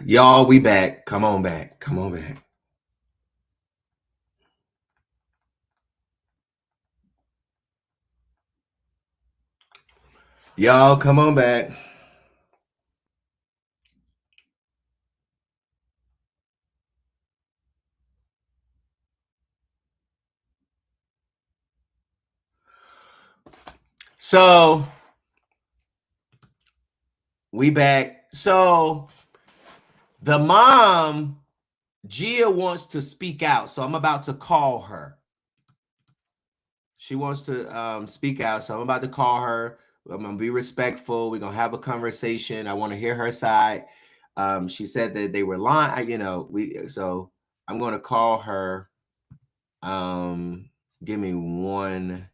Y'all, we back. Come on back. Come on back. Y'all, come on back. So, we back. So, the mom, Gia, wants to speak out. So, I'm about to call her. She wants to speak out. So, I'm about to call her. I'm going to be respectful. We're going to have a conversation. I want to hear her side. She said that they were lying. So I'm going to call her. Give me one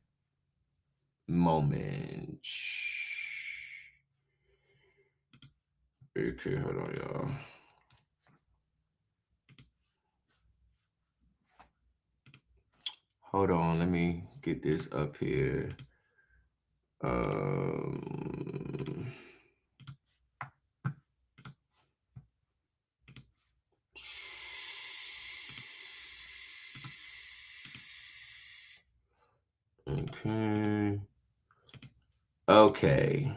moment. Okay, hold on, y'all. Hold on, let me get this up here. Okay. Okay.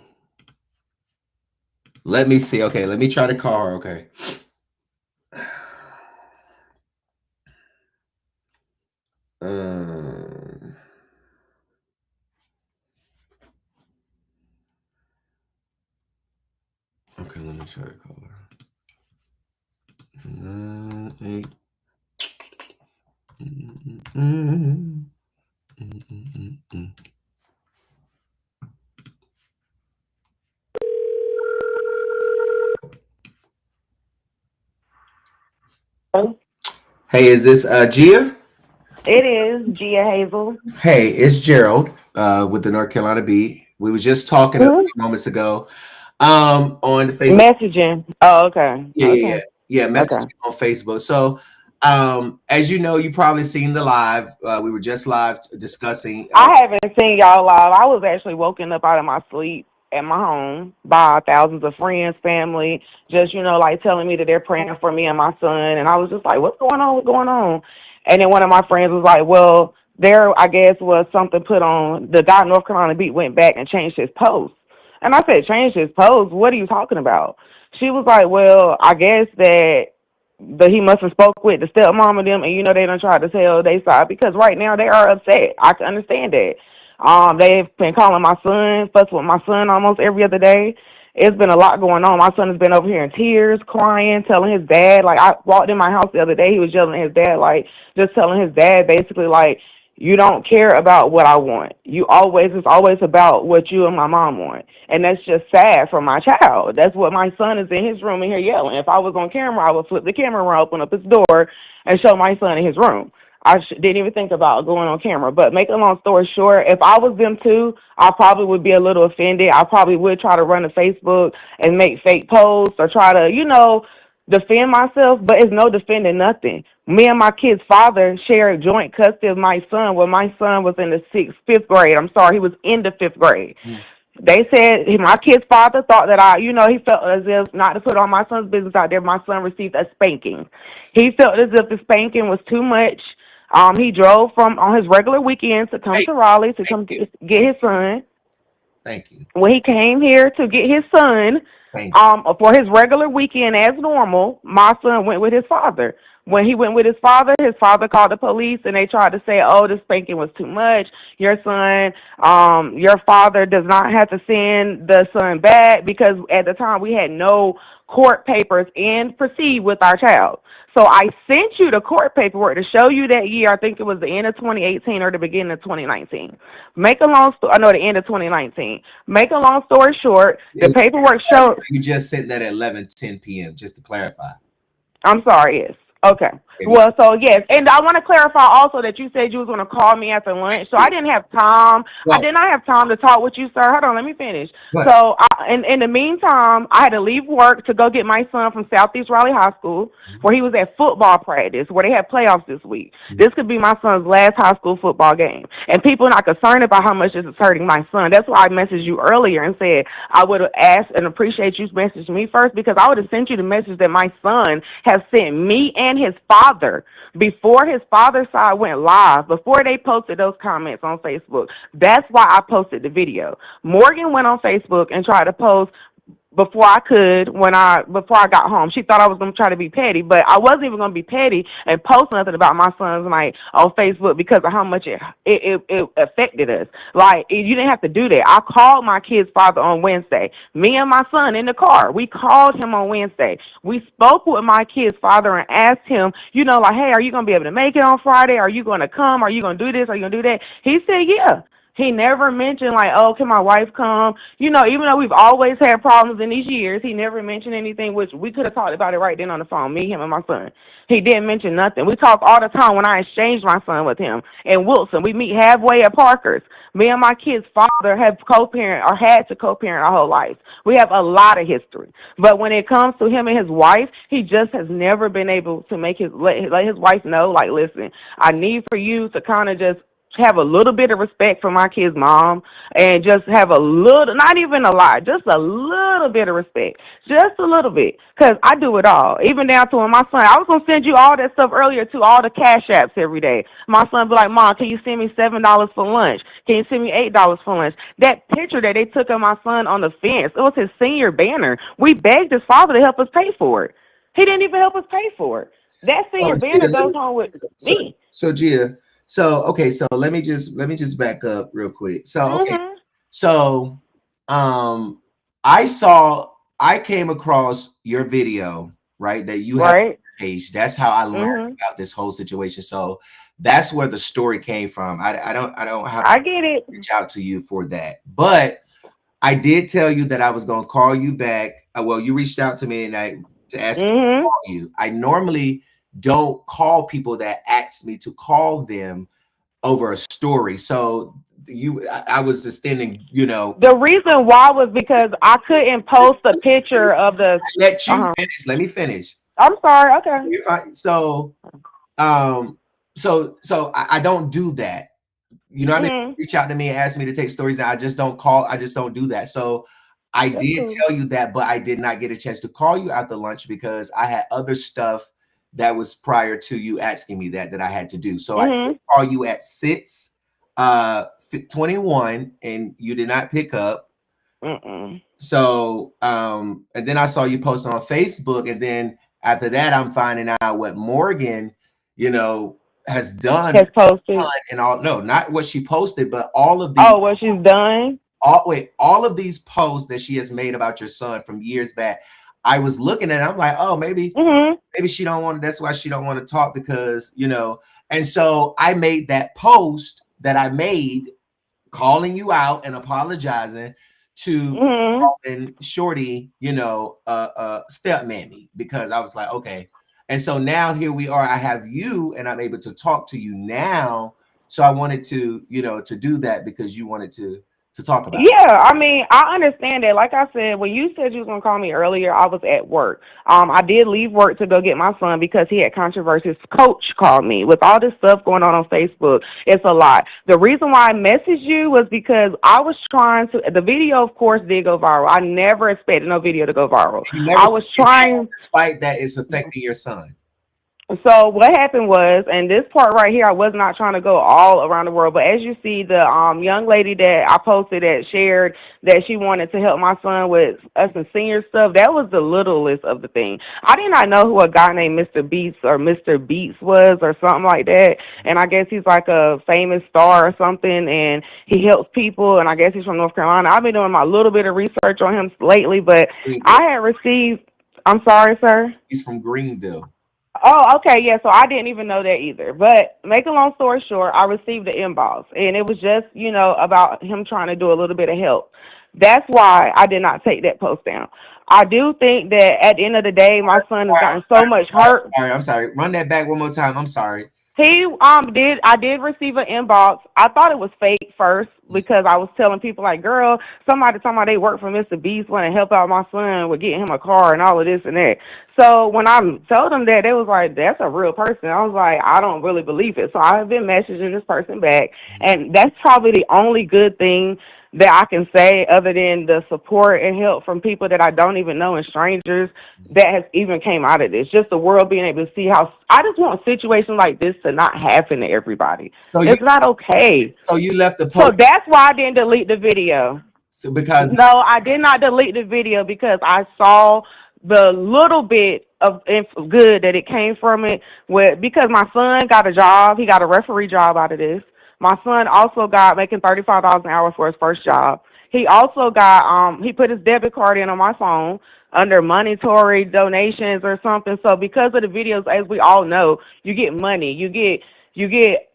Let me see. Okay, let me try to call her. Okay. Okay, let me try to call her. 8. Hey, is this Gia? It is Gia Hazel. Hey, it's Gerald with the North Carolina Beat. We were just talking a Mhm. few moments ago on Facebook. Messaging. Oh, okay. Yeah, yeah, yeah. Okay. Yeah, Okay. messaging on Facebook. So, as you know, you probably seen the live. We were just live discussing. I haven't seen y'all live. I was actually woken up out of my sleep at my home by thousands of friends, family, just, like telling me that they're praying for me and my son. And I was just like, what's going on? What's going on? And then one of my friends was like, well, there, I guess, was something put on. The guy in North Carolina Beat went back and changed his post. And I said, changed his post? What are you talking about? She was like, well, I guess that he must have spoke with the stepmom of them, and they don't try to tell their side because right now they are upset. I can understand that. They've been calling my son, fuss with my son almost every other day. It's been a lot going on. My son has been over here in tears, crying, telling his dad. Like I walked in my house the other day, he was yelling at his dad, like just telling his dad basically like, you don't care about what I want. It's always about what you and my mom want. And that's just sad for my child. That's what my son is in his room in here yelling. If I was on camera, I would flip the camera around, open up his door, and show my son in his room. Didn't even think about going on camera. But make a long story short, if I was them too, I probably would be a little offended. I probably would try to run to Facebook and make fake posts or try to, defend myself, but it's no defending nothing. Me and my kid's father shared joint custody of my son when my son was in the fifth grade. I'm sorry, he was in the fifth grade. They said my kid's father thought that he felt as if, not to put all my son's business out there, my son received a spanking. He felt as if the spanking was too much. He drove from on his regular weekend to come Hey, to Raleigh to thank come you. get his son. Thank you. When he came here to get his son, Thank you. for his regular weekend as normal, my son went with his father. When he went with his father called the police and they tried to say, oh, the spanking was too much. Your son, your father does not have to send the son back because at the time we had no court papers and proceed with our child. So I sent you the court paperwork to show you that year. I think it was the end of 2018 or the beginning of 2019. Make a long story. I know the end of 2019. Make a long story short, the paperwork showed. You just sent that at 11:10 p.m. Just to clarify. I'm sorry. Yes. Okay. Well, so yes, and I want to clarify also that you said you was going to call me after lunch, so I didn't have time. I Well, did not have time to talk with you, sir. Hold on, let me finish. but So, in the meantime, I had to leave work to go get my son from Southeast Raleigh High School, where he was at football practice, where they had playoffs this week. This could be my son's last high school football game, and people are not concerned about how much this is hurting my son. That's why I messaged you earlier and said I would have asked and appreciate you messaging me first, because I would have sent you the message that my son has sent me and his father before his father's side went live, before they posted those comments on Facebook. That's why I posted the video. Morgan went on Facebook and tried to post before I could before I got home. She thought I was gonna try to be petty, but I wasn't even gonna be petty and post nothing about my son's night on Facebook because of how much it affected us. Like, you didn't have to do that. I called my kid's father on Wednesday. Me and my son in the car. We called him on Wednesday. We spoke with my kid's father and asked him, like, hey, are you gonna be able to make it on Friday? Are you gonna come? Are you gonna do this? Are you gonna do that? He said, yeah. He never mentioned, like, oh, can my wife come? Even though we've always had problems in these years, he never mentioned anything, which we could have talked about it right then on the phone, me, him, and my son. He didn't mention nothing. We talk all the time when I exchanged my son with him in Wilson. We meet halfway at Parker's. Me and my kid's father have co-parent or had to co-parent our whole life. We have a lot of history. But when it comes to him and his wife, he just has never been able to let his wife know, like, listen, I need for you to kind of just have a little bit of respect for my kid's mom and just have a little, not even a lot, just a little bit of respect. Just a little bit. Because I do it all. Even down to when my son, I was going to send you all that stuff earlier to all the cash apps every day. My son be like, Mom, can you send me $7 for lunch? Can you send me $8 for lunch? That picture that they took of my son on the fence, it was his senior banner. We begged his father to help us pay for it. He didn't even help us pay for it. That senior oh, Gia, banner goes home with so me. so Gia, okay, so let me just back up real quick. So okay, Mm-hmm. so um, I came across your video, right? That you have Right. page. That's how I learned Mhm. about this whole situation. So that's where the story came from. I don't have to I get it. reach out to you for that, but I did tell you that I was going to call you back. Well, you reached out to me and to ask me to Mhm. call you. I normally don't call people that ask me to call them over a story. So I was just standing, The reason why was because I couldn't post a picture of the. let you Uh huh. finish. Let me finish. I'm sorry. Okay. You're fine. Um, so I don't do that. You know what I mean? Mhm. Reach out to me and ask me to take stories, and I just don't call. I just don't do that. So I That's did cool. tell you that, but I did not get a chance to call you after lunch because I had other stuff that was prior to you asking me that I had to do. So I did Mhm. call you at 6:21, and you did not pick up. Mm-mm. So and then I saw you post on Facebook, and then after that, I'm finding out what Morgan, you know, has done Has posted. and all. No, not what she posted, but all of these Oh, what she's done. all of these posts that she has made about your son from years back. I was looking at it, I'm like, oh, Mhm. maybe she don't want, that's why she don't want to talk, because and so I made that post that I made calling you out and apologizing to Mhm. calling Shorty, step mammy, because I was like, okay. And so now here we are. I have you, and I'm able to talk to you now. So I wanted to, to do that because you wanted to talk about it. Yeah, I mean, I understand that. Like I said, when you said you was gonna call me earlier, I was at work. I did leave work to go get my son because he had controversy. His coach called me with all this stuff going on Facebook. It's a lot. The reason why I messaged you was because I was trying to. The video, of course, did go viral. I never expected no video to go viral. You never I was forget that, trying. despite that it's affecting your son. So what happened was, and this part right here, I was not trying to go all around the world, but as you see, the young lady that I posted that shared that she wanted to help my son with us and senior stuff, that was the littlest of the thing. I did not know who a guy named Mr. Beats or Mr. Beats was or something like that, and I guess he's like a famous star or something, and he helps people, and I guess he's from North Carolina. I've been doing my little bit of research on him lately, but Greenville. I had received. I'm sorry, sir. He's from Greenville. Oh, okay, yeah. So I didn't even know that either. But make a long story short, I received the inbox, and it was just about him trying to do a little bit of help. That's why I did not take that post down. I do think that at the end of the day, my son has gotten so much hurt. I'm sorry. Run that back one more time. I'm sorry. He did receive an inbox. I thought it was fake first because I was telling people like, girl, somebody talking about they work for Mr. Beast want to help out my son with getting him a car and all of this and that. So when I told them that, they was like, that's a real person. I was like, I don't really believe it. So I've been messaging this person back, and that's probably the only good thing that I can say other than the support and help from people that I don't even know and strangers that has even came out of this. Just the world being able to see how I just want situations like this to not happen to everybody. So it's not okay. So you left the post. So that's why I didn't delete the video. So because no, I did not delete the video because I saw the little bit of good that it came from it. Because my son got a job, he got a referee job out of this. My son also got making $35 an hour for his first job. He also got he put his debit card in on my phone under monetary donations or something. So because of the videos, as we all know, you get money, you get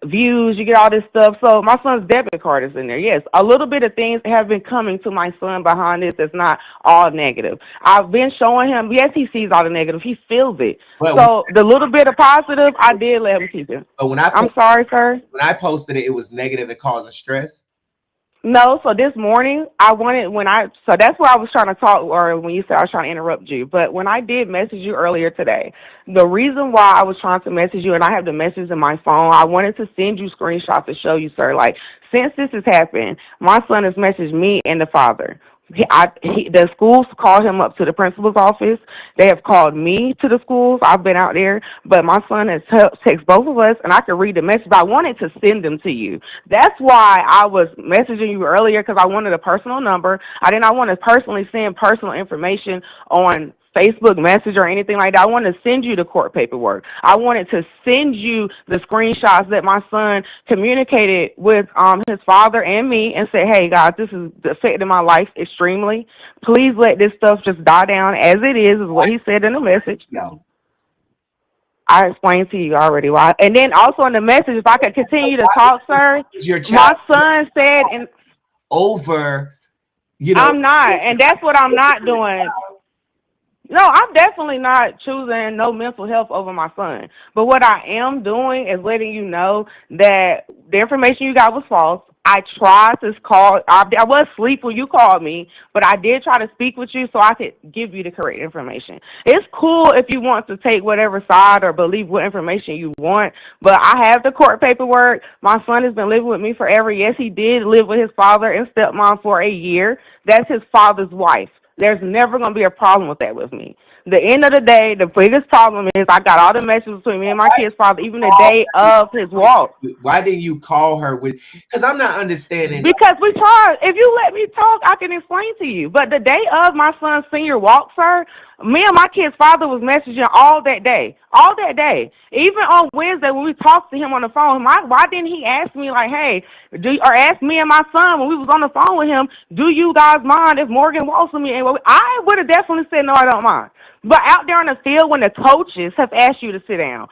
views, you get all this stuff. So my son's debit card is in there. Yes, a little bit of things have been coming to my son behind this. It's not all negative. I've been showing him, yes, he sees all the negative. He feels it. So the little bit of positive, I did let him keep it. But I'm sorry, sir. When I posted it, it was negative and causing stress. No, so this morning so that's what I was trying to talk, or when you said I was trying to interrupt you. But when I did message you earlier today, the reason why I was trying to message you, and I have the message in my phone, I wanted to send you screenshots to show you, sir. Like, since this has happened, my son has messaged me and the father. The schools called him up to the principal's office. They have called me to the schools. I've been out there, but my son has texted both of us, and I could read the message. But I wanted to send them to you. That's why I was messaging you earlier, because I wanted a personal number. I did not want to personally send personal information on Facebook message or anything like that. I wanted to send you the court paperwork. I wanted to send you the screenshots that my son communicated with his father and me and said, hey, guys, this is affecting my life extremely. Please let this stuff just die down as it is what he said in the message. No. I explained to you already why. And then also in the message, if I could continue to talk, sir, my son said I'm not, and that's what I'm not doing. No, I'm definitely not choosing no mental health over my son. But what I am doing is letting you know that the information you got was false. I tried to call. I was asleep when you called me, but I did try to speak with you so I could give you the correct information. It's cool if you want to take whatever side or believe what information you want, but I have the court paperwork. My son has been living with me forever. Yes, he did live with his father and stepmom for a year. That's his father's wife. There's never going to be a problem with that with me. The end of the day, the biggest problem is I got all the messages between me and my kid's father, even the day of his walk. Why didn't you call her with? Because I'm not understanding. Because we tried. If you let me talk, I can explain to you. But the day of my son's senior walk, sir, me and my kid's father was messaging all that day. All that day. Even on Wednesday when we talked to him on the phone, why didn't he ask me like, hey, or ask me and my son when we was on the phone with him, do you guys mind if Morgan walks with me? And I would have definitely said, no, I don't mind. But out there on the field when the coaches have asked you to sit down,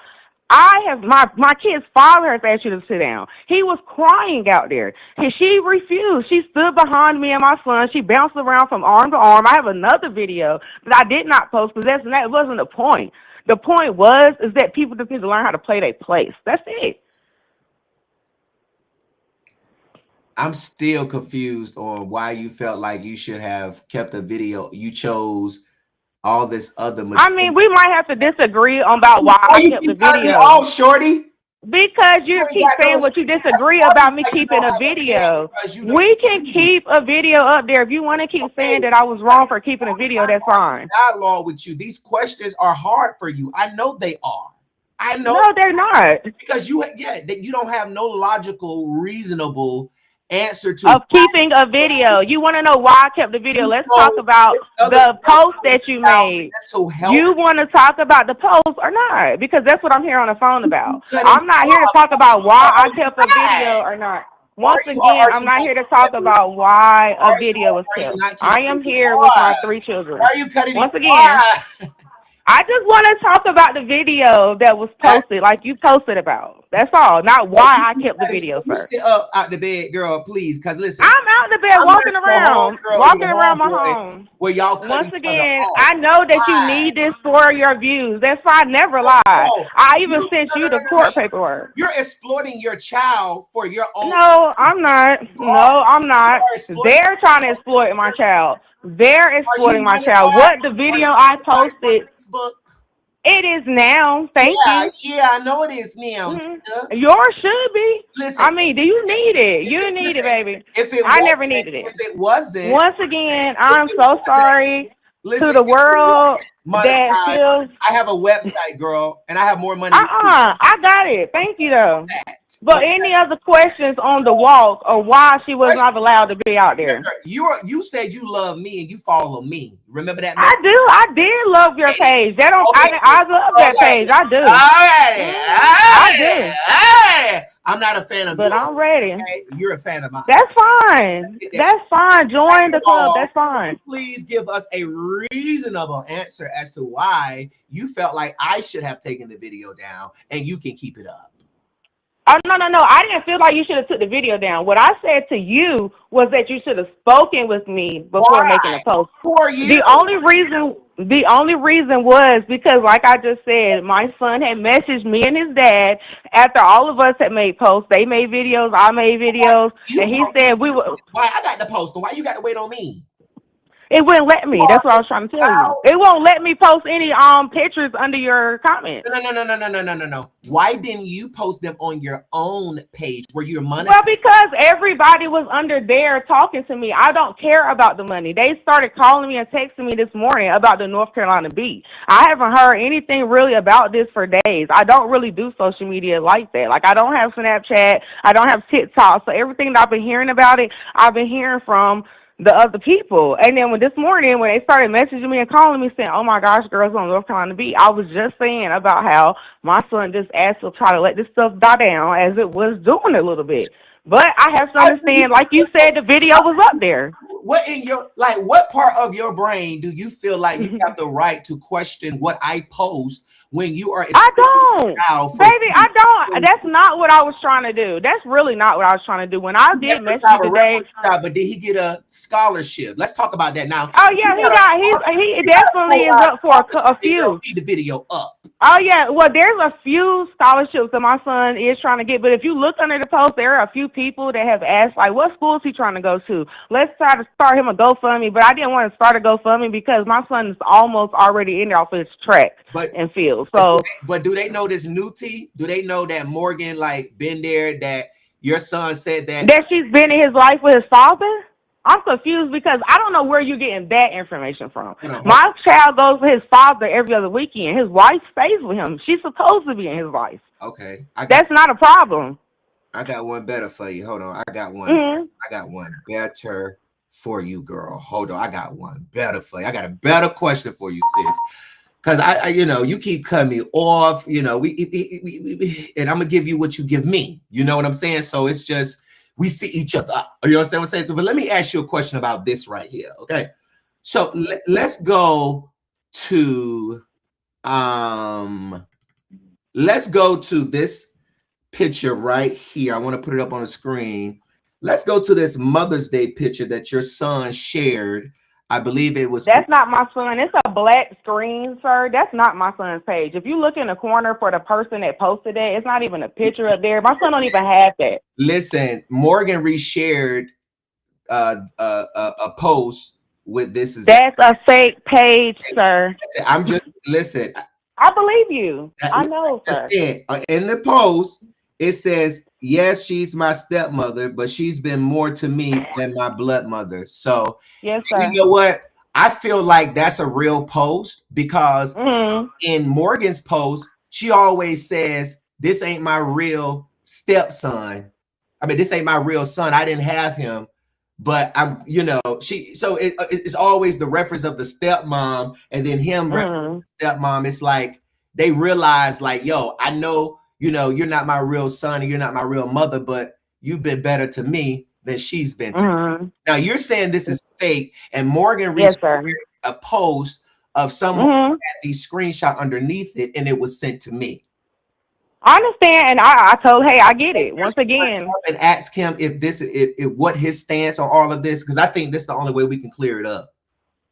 my kid's father has asked you to sit down. He was crying out there. And she refused. She stood behind me and my son. She bounced around from arm to arm. I have another video that I did not post because that wasn't the point. The point is that people just need to learn how to play their place. That's it. I'm still confused on why you felt like you should have kept the video. You chose all this other material. I mean, we might have to disagree about why I kept the video. Oh, shorty. Because you keep saying what you disagree about me keeping a video. We can keep a video up there. If you want to keep saying that I was wrong for keeping a video, that's fine. Dialogue with you. These questions are hard for you. I know they are. I know. No, they're not. Because you don't have no logical, reasonable answer to of keeping a video. You want to know why I kept the video? Let's talk about the post that you made. You want to talk about the post or not? Because that's what I'm here on the phone about. I'm not here to talk about why I kept a video or not. Once again, I'm not here to talk about why a video was kept. I am here with my 3 children. Why are you cutting once again? I just want to talk about the video that was posted, like you posted about. That's all. Not why I kept the video, You sir. sit up out the bed, girl, please. Because listen, I'm out the bed I'm not walking your around, homegirl or walking your around my homeboy home. where y'all cut Once each other again, off. I know that you Why? need this for your views. That's why I never lied. No, I even you, sent no, you no, the no, no, no. court paperwork. You're exploiting your child for your own. No, I'm not. No, I'm You not. are exploiting. They're trying to exploit my child. They're Are you exploiting my child. monetized? What the Are video you I monetized on posted, Facebook? it is now. Thank Yeah, you. yeah, I know it is now. Yours should be. Listen, I mean, do you need it? if You it, need it, listen, baby. if it I never wasn't, needed it. if it wasn't, Once again, if I'm it so wasn't, sorry to listen, the if it world wasn't that monetized, feels. I have a website, girl, and I have more money than you. I got it. Thank you, though. That. But any other questions on the walk or why she was not allowed to be out there? You said you love me and you follow me. Remember that I message? do. I did love your page. That don't. Okay. I love that Okay. page. I do. I do. I'm not a fan of But yours. I'm ready. Okay? You're a fan of mine. That's fine. That's fine. Join the club. That's fine. Please give us a reasonable answer as to why you felt like I should have taken the video down and you can keep it up. Oh, no. I didn't feel like you should have took the video down. What I said to you was that you should have spoken with me before making a post. Who are you? The only reason was because, like I just said, my son had messaged me and his dad after all of us had made posts. They made videos, I made videos, and he said we were. Why I got the post? Why you got to wait on me? It wouldn't let me. That's what I was trying to tell you. It won't let me post any pictures under your comments. No. Why didn't you post them on your own page where you're money? Well, because everybody was under there talking to me. I don't care about the money. They started calling me and texting me this morning about the North Carolina beat. I haven't heard anything really about this for days. I don't really do social media like that. Like, I don't have Snapchat. I don't have TikTok. So everything that I've been hearing about it, I've been hearing from the other people. And then this morning when they started messaging me and calling me saying, oh my gosh, girls on North Carolina beat, I was just saying about how my son just asked to try to let this stuff die down as it was doing a little bit. But I have to understand, like you said, the video was up there. What part of your brain do you feel like you have the right to question what I post when you are? I don't, baby. I don't. That's not what I was trying to do. That's really not what I was trying to do. When I did message you today, but did he get a scholarship? Let's talk about that now. Oh yeah, he definitely is up for a few. The video up. Oh yeah, well there's a few scholarships that my son is trying to get, but if you look under the post, there are a few people that have asked like, what school is he trying to go to? Let's try to start him a GoFundMe, but I didn't want to start a GoFundMe because my son is almost already in there off his track and field. So, but do they know this new tea? Do they know that Morgan like been there? That your son said that she's been in his life with his father? I'm confused because I don't know where you're getting that information from. My child goes with his father every other weekend. His wife stays with him. She's supposed to be in his life. Okay. That's not a problem. I got one better for you. Hold on. I got one. I got one better for you, girl. Hold on. I got one better for you. I got a better question for you, sis. Because I you keep cutting me off. We and I'm gonna give you what you give me. You know what I'm saying? So it's just we see each other. You understand what I'm saying? So, but let me ask you a question about this right here. Okay. So let's go to this picture right here. I want to put it up on the screen. Let's go to this Mother's Day picture that your son shared. I believe it was. That's not my son. It's a black screen, sir. That's not my son's page. If you look in the corner for the person that posted it, it's not even a picture up there. My son don't even have that. Listen, Morgan reshared a post with this. That's a fake page, sir. I'm just listen. I believe you. I know, sir. In the post, it says, yes, she's my stepmother, but she's been more to me than my blood mother. So, yes, sir. You know what? I feel like that's a real post because in Morgan's post, she always says, this ain't my real stepson. I mean, this ain't my real son. I didn't have him, but it's always the reference of the stepmom and then him stepmom. It's like they realize like, yo, I know, you're not my real son and you're not my real mother, but you've been better to me than she's been to me. Now you're saying this is fake, and Morgan reached a post of someone who had the screenshot underneath it, and it was sent to me. I understand, and I told, hey, I get it. Once again, and ask him if what his stance on all of this, because I think this is the only way we can clear it up.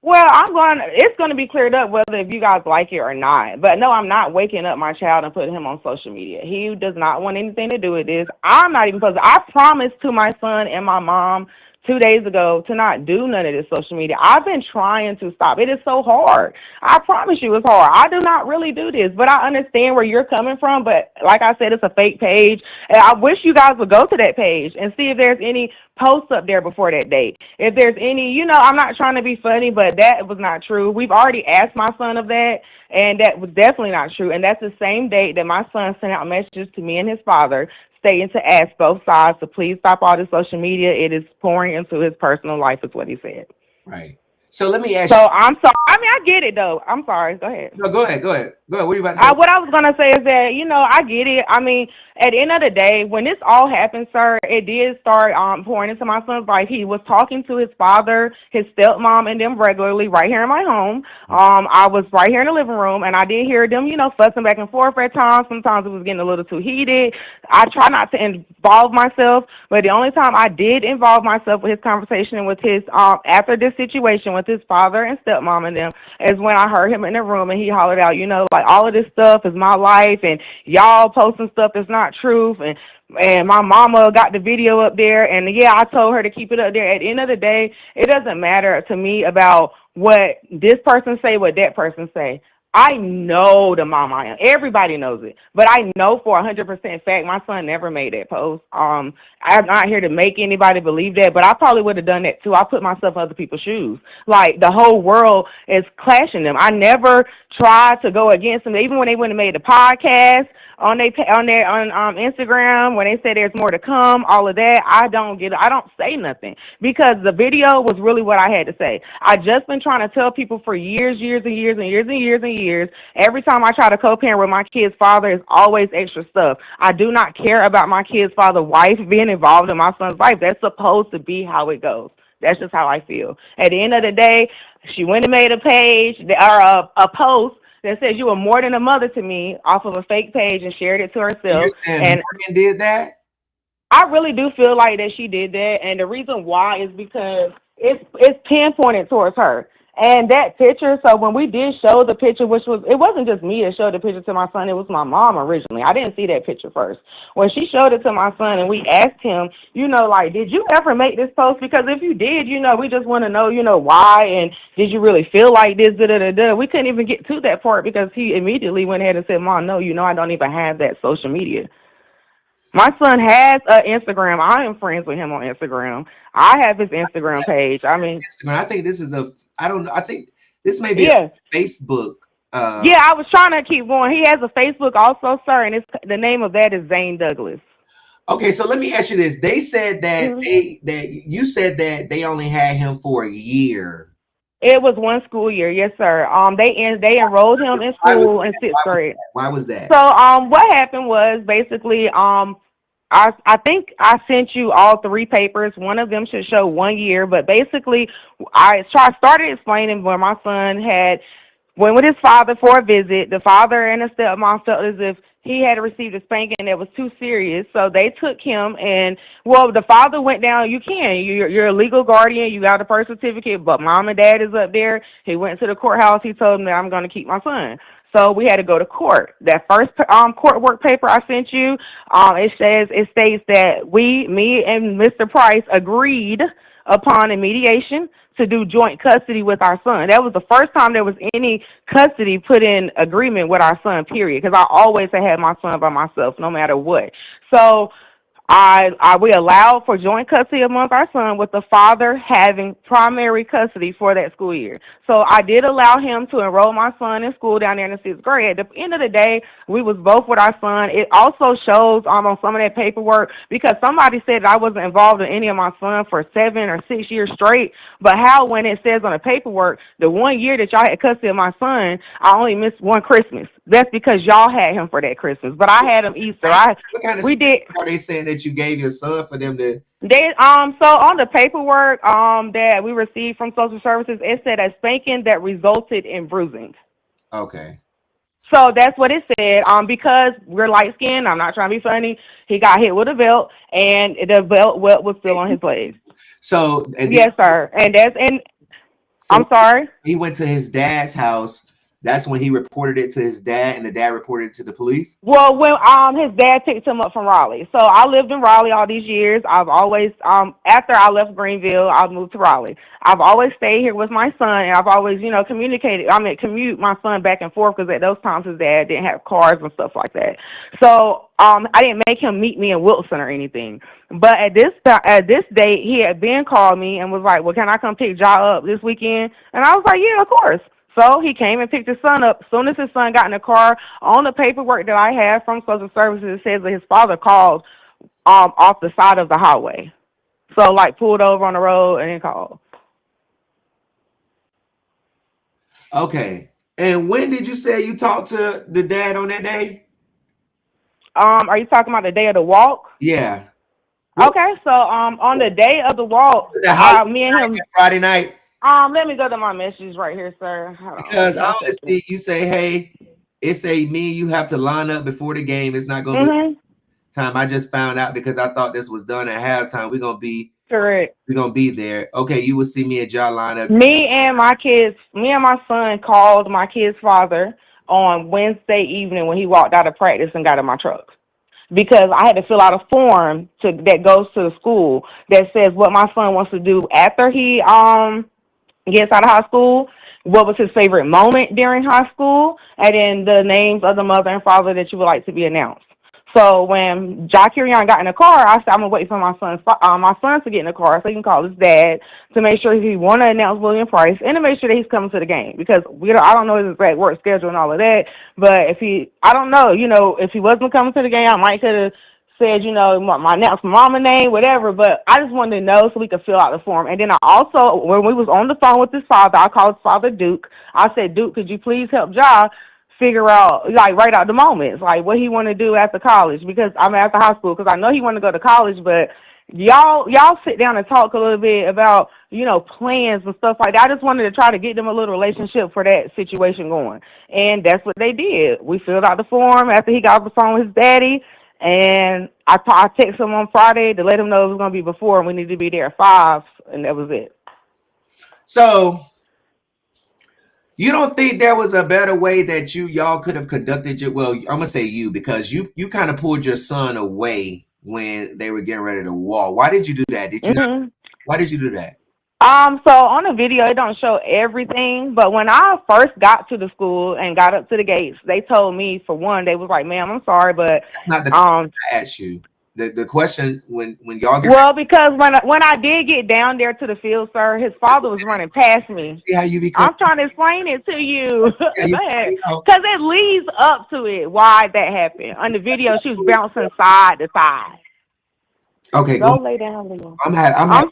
Well, it's going to be cleared up whether if you guys like it or not. But no, I'm not waking up my child and putting him on social media. He does not want anything to do with this. I'm not even supposed to. I promised to my son and my mom 2 days ago to not do none of this social media. I've been trying to stop. It is so hard. I promise you it's hard. I do not really do this, but I understand where you're coming from. But like I said, it's a fake page. And I wish you guys would go to that page and see if there's any posts up there before that date. If there's any, I'm not trying to be funny, but that was not true. We've already asked my son of that, and that was definitely not true. And that's the same date that my son sent out messages to me and his father stating to ask both sides to please stop all the social media. It is pouring into his personal life, is what he said. Right. So let me ask you. So I'm sorry. I mean, I get it, though. I'm sorry. Go ahead. No, go ahead. What are you about to say? What I was going to say is that, I get it. I mean, at the end of the day, when this all happened, sir, it did start pouring into my son's life. He was talking to his father, his stepmom, and them regularly right here in my home. I was right here in the living room, and I did hear them, fussing back and forth at times. Sometimes it was getting a little too heated. I try not to involve myself, but the only time I did involve myself with his conversation and with his, after this situation with his father and stepmom and them, is when I heard him in the room and he hollered out, like all of this stuff is my life and y'all posting stuff that's not truth, and my mama got the video up there, and yeah, I told her to keep it up there. At the end of the day, it doesn't matter to me about what this person say, what that person say. I know the mom I am. Everybody knows it. But I know for 100% fact my son never made that post. I'm not here to make anybody believe that, but I probably would have done that too. I put myself in other people's shoes. Like, the whole world is clashing them. I never tried to go against them. Even when they went and made the podcast on Instagram, when they said there's more to come, all of that, I don't say nothing because the video was really what I had to say. I just been trying to tell people for years. Every time I try to co-parent with my kid's father, it's always extra stuff. I do not care about my kid's father's wife being involved in my son's life. That's supposed to be how it goes. That's just how I feel. At the end of the day, she went and made a page or a post that says you were more than a mother to me off of a fake page and shared it to herself. And Morgan did that? I really do feel like that she did that, and the reason why is because it's pinpointed towards her. And that picture, so when we did show the picture, it wasn't just me that showed the picture to my son, it was my mom originally. I didn't see that picture first. When she showed it to my son and we asked him, did you ever make this post? Because if you did, we just want to know, why, and did you really feel like this, da-da-da-da. We couldn't even get to that part because he immediately went ahead and said, Mom, no, I don't even have that social media. My son has an Instagram. I am friends with him on Instagram. I have his Instagram page. I mean, I think this is I don't know. I think this may be a Facebook. Yeah, I was trying to keep going. He has a Facebook also, sir, and the name of that is Zane Douglas. Okay, so let me ask you this. They said that you said that they only had him for a year. It was 1 school year, yes, sir. They enrolled him in school in 6th grade. Why was that? So what happened was basically I think I sent you all 3 papers. One of them should show 1 year, but basically I started explaining where my son went with his father for a visit. The father and the stepmom felt as if he had received a spanking that was too serious, so they took him. And the father went down. You're a legal guardian. You got a birth certificate, but mom and dad is up there. He went to the courthouse. He told them that I'm going to keep my son. So we had to go to court. That first court work paper I sent you, it states that me and Mr. Price agreed upon a mediation to do joint custody with our son. That was the first time there was any custody put in agreement with our son, period, because I always had my son by myself, no matter what. So we allowed for joint custody amongst our son with the father having primary custody for that school year. So I did allow him to enroll my son in school down there in the 6th grade. At the end of the day, we was both with our son. It also shows on some of that paperwork, because somebody said that I wasn't involved in any of my son for 7 or 6 years straight. But how, when it says on the paperwork, the 1 year that y'all had custody of my son, I only missed 1 Christmas. That's because y'all had him for that Christmas, but I had him Easter. What kind of we did. Are they saying that that you gave your son for them to? They so on the paperwork that we received from social services, it said a spanking that resulted in bruising. Okay. So that's what it said. Because we're light skinned, I'm not trying to be funny. He got hit with a belt, and the belt welt was still on his leg. So Yes, sir. And so I'm sorry. he went to his dad's house. That's when he reported it to his dad, and the dad reported it to the police. Well, when his dad picked him up from Raleigh, so I lived in Raleigh all these years. I've always after I left Greenville, I moved to Raleigh. I've always stayed here with my son, and I've always communicated. Commute my son back and forth because at those times his dad didn't have cars and stuff like that. So I didn't make him meet me in Wilson or anything. But at this date, he had been called me and was like, "Well, can I come pick Ja up this weekend?" And I was like, "Yeah, of course." So he came and picked his son up. As soon as his son got in the car, on the paperwork that I have from social services, it says that his father called off the side of the highway. So, like, pulled over on the road and then called. Okay. And when did you say you talked to the dad on that day? Are you talking about the day of the walk? Yeah. Okay, so on the day of the walk, me and him. Friday night. Let me go to my messages right here, sir. Hold because on, honestly, you say, hey, it's a me, you have to line up before the game. It's not gonna be time. I just found out because I thought this was done at halftime. We're gonna be correct. We're gonna be there. Okay, you will see me at Ja line up. Me and my son called my kid's father on Wednesday evening when he walked out of practice and got in my truck. Because I had to fill out a form that goes to the school that says what my son wants to do after he gets out of high school, what was his favorite moment during high school, and then the names of the mother and father that you would like to be announced. So when Jacquerion got in the car, I said, I'm going to wait for my son to get in the car so he can call his dad to make sure he want to announce William Price and to make sure that he's coming to the game. Because I don't know his exact work schedule and all of that, but if he wasn't coming to the game, I might could have said, my announced mama name, whatever, but I just wanted to know so we could fill out the form. And then I also, when we was on the phone with his father, I called his father, Duke. I said, Duke, could you please help Ja figure out, write out the moments, what he want to do after college, because I'm after high school, because I know he want to go to college, but y'all sit down and talk a little bit about, plans and stuff like that. I just wanted to try to get them a little relationship for that situation going, and that's what they did. We filled out the form after he got off the phone with his daddy, and I texted him on Friday to let him know it was going to be before, and we needed to be there at 5, and that was it. So you don't think there was a better way that y'all could have conducted it? Well, I'm gonna say you, because you kind of pulled your son away when they were getting ready to walk. Why did you do that? Why did you do that? So on the video, it don't show everything, but when I first got to the school and got up to the gates, they told me, for one, they was like, ma'am, I'm sorry, but that's not the question I asked you. The question when y'all get because when I did get down there to the field, sir, his father was running past me. See how you become. I'm trying to explain it to you. Because it leads up to it why that happened. On the video, she was bouncing side to side. Okay, go lay down, Leo. I'm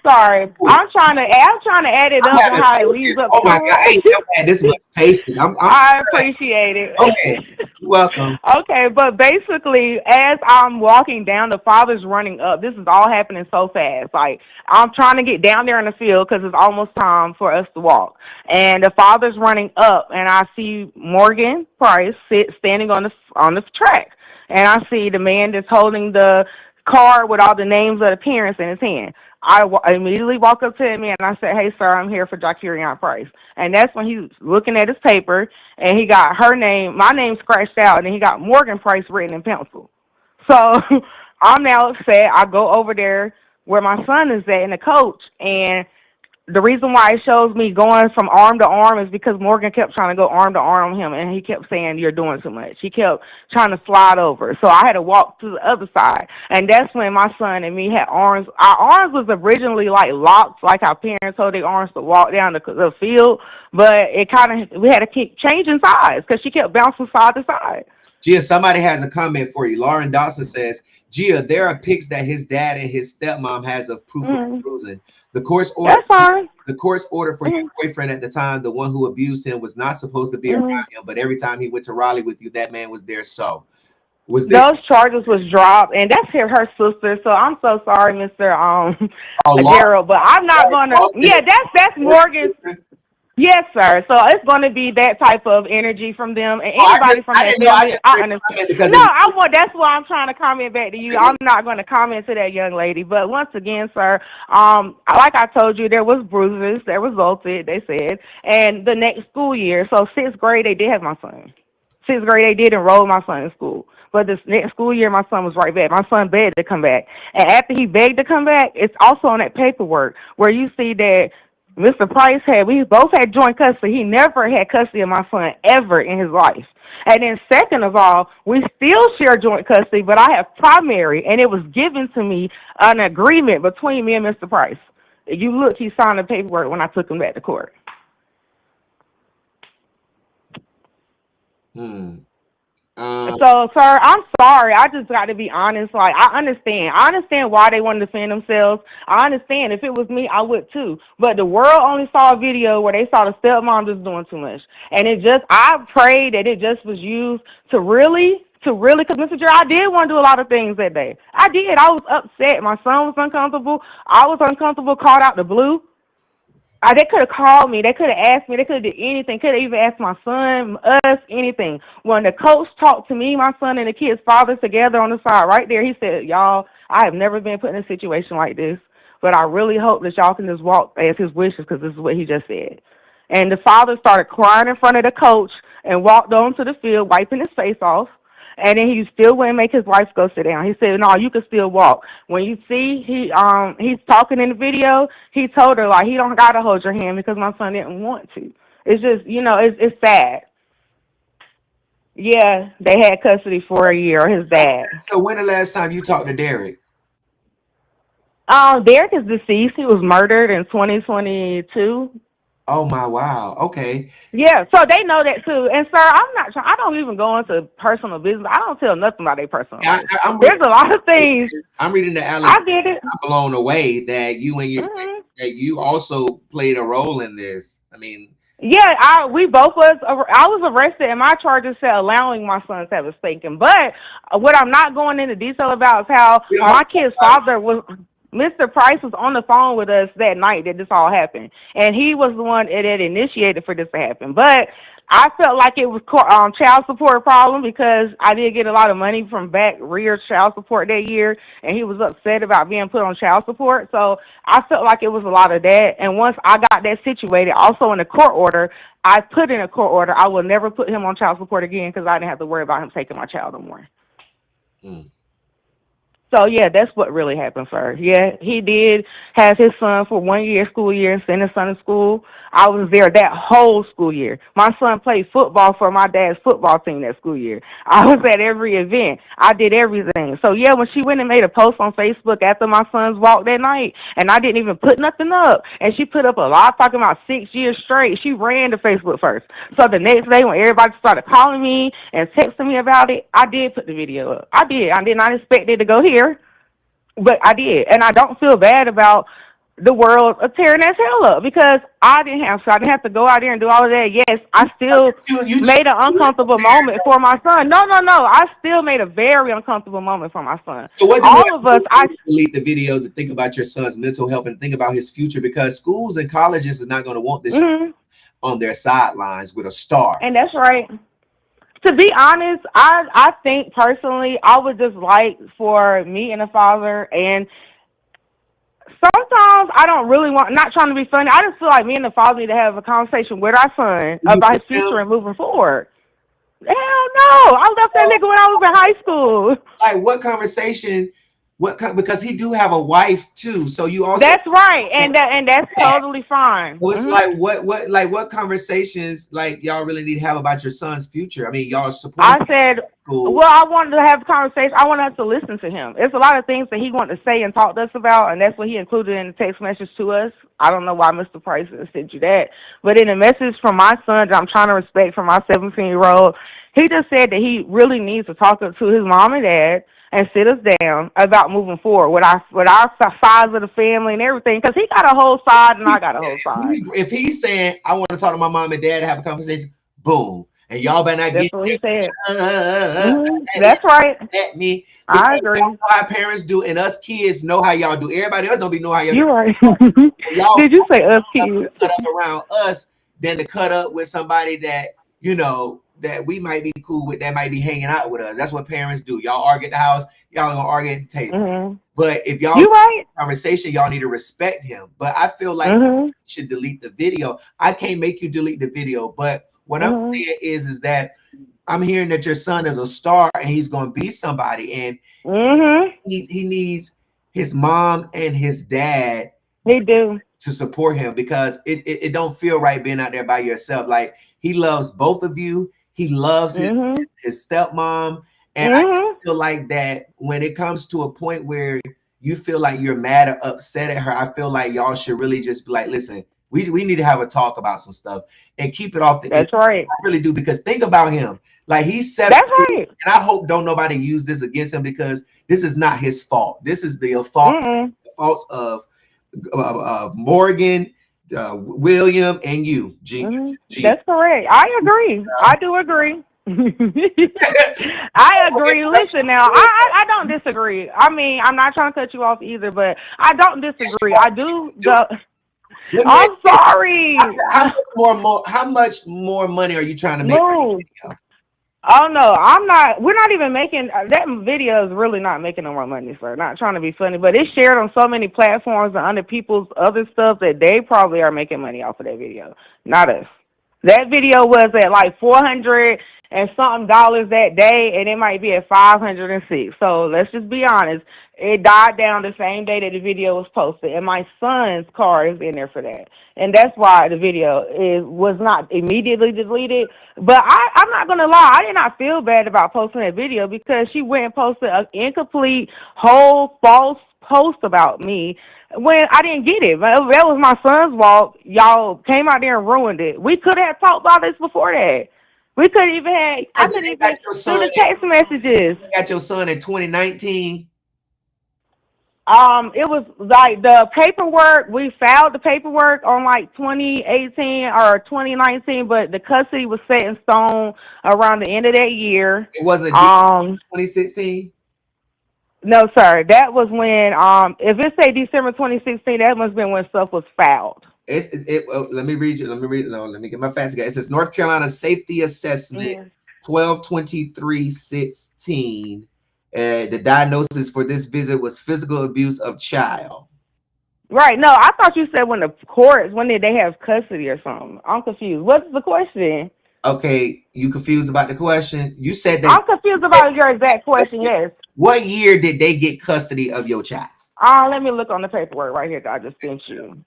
sorry. I'm trying to add it up and how it leads up. Oh my God, I ain't never had this much patience. I appreciate it. Okay, you're welcome. Okay, but basically, as I'm walking down, the father's running up. This is all happening so fast. I'm trying to get down there in the field because it's almost time for us to walk. And the father's running up, and I see Morgan Price standing on the track, and I see the man that's holding the card with all the names of the parents in his hand. I immediately walk up to him and I said, hey, sir, I'm here for Jacquerion Price. And that's when he's looking at his paper, and he got my name scratched out, and then he got Morgan Price written in pencil. So I'm now upset. I go over there where my son is at and the coach, and the reason why it shows me going from arm to arm is because Morgan kept trying to go arm to arm on him, and he kept saying, you're doing too much. He kept trying to slide over. So I had to walk to the other side. And that's when my son and me had arms. Our arms was originally locked, like our parents hold their arms to walk down the field. But we had to keep changing sides because she kept bouncing side to side. Gia, somebody has a comment for you. Lauren Dawson says, Gia, there are pics that his dad and his stepmom has of proof of bruising. The court's order for your boyfriend at the time, the one who abused him, was not supposed to be around him, but every time he went to Raleigh with you, that man was there. So Was there Those charges was dropped, and that's her sister. So I'm so sorry, Mr. a law? Gerald, but I'm not gonna. Yeah, that's Morgan's. Yes, sir. So it's going to be that type of energy from them and anybody from I that didn't know. I family. just I read understand. comment because No, it was. I want. That's why I'm trying to comment back to you. I'm not going to comment to that young lady. But once again, sir, like I told you, there was bruises that resulted. They said, and the next school year, so sixth grade, they did have my son. Sixth grade, they did enroll my son in school. But this next school year, my son was right back. My son begged to come back. And after he begged to come back, it's also on that paperwork where you see that Mr. Price we both had joint custody. He never had custody of my son ever in his life. And then second of all, we still share joint custody, but I have primary, and it was given to me an agreement between me and Mr. Price. If you look, he signed the paperwork when I took him back to court. So, sir, I'm sorry. I just got to be honest. Like, I understand why they want to defend themselves. I understand. If it was me, I would too. But the world only saw a video where they saw the stepmom just doing too much. And I prayed that it just was used to really, because Mr. Jerry, I did want to do a lot of things that day. I did. I was upset. My son was uncomfortable. I was uncomfortable, called out the blue. They could have called me. They could have asked me. They could have did anything. Could have even asked my son, us, anything. When the coach talked to me, my son, and the kid's father together on the side right there, he said, y'all, I have never been put in a situation like this, but I really hope that y'all can just walk as his wishes because this is what he just said. And the father started crying in front of the coach and walked on to the field, wiping his face off. And then he still wouldn't make his wife go sit down. He said, "No, you can still walk." When you see he's talking in the video, he told her like he don't gotta hold your hand because my son didn't want to. It's just it's sad. Yeah, they had custody for a year. His dad. So when the last time you talked to Derek? Derek is deceased. He was murdered in 2022. Oh my wow. Okay. Yeah, so they know that too. And sir, I don't even go into personal business. I don't tell nothing about their personal life. There's a lot of things. I'm reading the Alex. I did it. I'm blown away that you and your that you also played a role in this. I mean, yeah, I was arrested and my charges said allowing my son to have a spanking. But what I'm not going into detail about is how my kid's father was. Mr. Price was on the phone with us that night that this all happened, and he was the one that initiated for this to happen. But I felt like it was child support problem because I did get a lot of money from back rear child support that year, and he was upset about being put on child support. So I felt like it was a lot of that. And once I got that situated, also in the court order, I put in a court order, I will never put him on child support again because I didn't have to worry about him taking my child no more. So, yeah, that's what really happened, sir. Yeah, he did have his son for 1 year, school year, and send his son to school. I was there that whole school year. My son played football for my dad's football team that school year. I was at every event. I did everything. So, yeah, when she went and made a post on Facebook after my son's walk that night, and I didn't even put nothing up, and she put up a lot talking about 6 years straight, she ran to Facebook first. So the next day when everybody started calling me and texting me about it, I did put the video up. I did. I did not expect it to go here. But I did, and I don't feel bad about the world tearing that hell up because I didn't have to go out there and do all of that. Yes, I still made an uncomfortable moment for my son. No, I still made a very uncomfortable moment for my son. So what all of us, I delete the video to think about your son's mental health and think about his future because schools and colleges is not going to want this on their sidelines with a star. And that's right. To be honest, I think personally, I would just like for me and the father, and sometimes I don't really not trying to be funny, I just feel like me and the father need to have a conversation with our son about his future and moving forward. Hell no, I left that nigga when I was in high school. Like what conversation? Because he do have a wife too, so you also that's right, and that's totally fine. Well, it's like what conversations like y'all really need to have about your son's future? I mean, y'all support. I said, well, I wanted to have a conversation. I wanted us to listen to him. It's a lot of things that he wanted to say and talk to us about, and that's what he included in the text message to us. I don't know why Mr. Price sent you that, but in the message from my son that I'm trying to respect from my 17-year-old, he just said that he really needs to talk to his mom and dad and sit us down about moving forward with our sides of the family and everything, because he got a whole side and I got a whole side. If he's saying, I want to talk to my mom and dad to have a conversation, boom. And y'all better not That's get what he said. at That's right. me. I Because agree. y'all know how parents do, and us kids know how y'all do. Everybody else don't be know how y'all do. You're right. Y'all Did you say us kids? cut up around us than to cut up with somebody that, you know, that we might be cool with, that might be hanging out with us. That's what parents do. Y'all argue at the house, y'all gonna argue at the table. But if y'all You right. conversation, y'all need to respect him. But I feel like you should delete the video. I can't make you delete the video, but what I'm saying is that I'm hearing that your son is a star and he's gonna be somebody, and he needs his mom and his dad He do to support him, because it don't feel right being out there by yourself. Like, he loves both of you. He loves his stepmom. And I feel like that when it comes to a point where you feel like you're mad or upset at her, I feel like y'all should really just be like, listen, we need to have a talk about some stuff and keep it off the That's right. I really do, because think about him. Like, he's 7. That's right. And I hope don't nobody use this against him, because this is not his fault. This is the faults of Morgan, William, and you, G. That's correct. I agree. I do agree. I agree. Listen now, I don't disagree. I mean, I'm not trying to cut you off either, but I don't disagree. I do. I'm sorry. How much more money are you trying to make? Oh no, I'm not. We're not even making that video is really not making no more money, sir. Not trying to be funny, but it's shared on so many platforms and other people's other stuff that they probably are making money off of that video. Not us. That video was at like $400 and something that day, and it might be at 506. So let's just be honest. It died down the same day that the video was posted, and my son's car is in there for that. And that's why the video was not immediately deleted. But I'm not going to lie. I did not feel bad about posting that video, because she went and posted an incomplete, whole false post about me when I didn't get it. That was my son's fault. Y'all came out there and ruined it. We could have talked about this before that. We could even have, I could even do the text messages. You got your son in 2019. It was like the paperwork, we filed the paperwork on like 2018 or 2019, but the custody was set in stone around the end of that year. It wasn't 2016? No, sir. That was when, if it say December 2016, that must have been when stuff was filed. Let me read you. Let me get my facts together. It says North Carolina Safety Assessment 12/23/16. The diagnosis for this visit was physical abuse of child. Right. No, I thought you said when the courts, when did they have custody or something? I'm confused. What's the question? Okay, you confused about the question? You said that. I'm confused about your exact question, yes. What year did they get custody of your child? Let me look on the paperwork right here that I just sent you.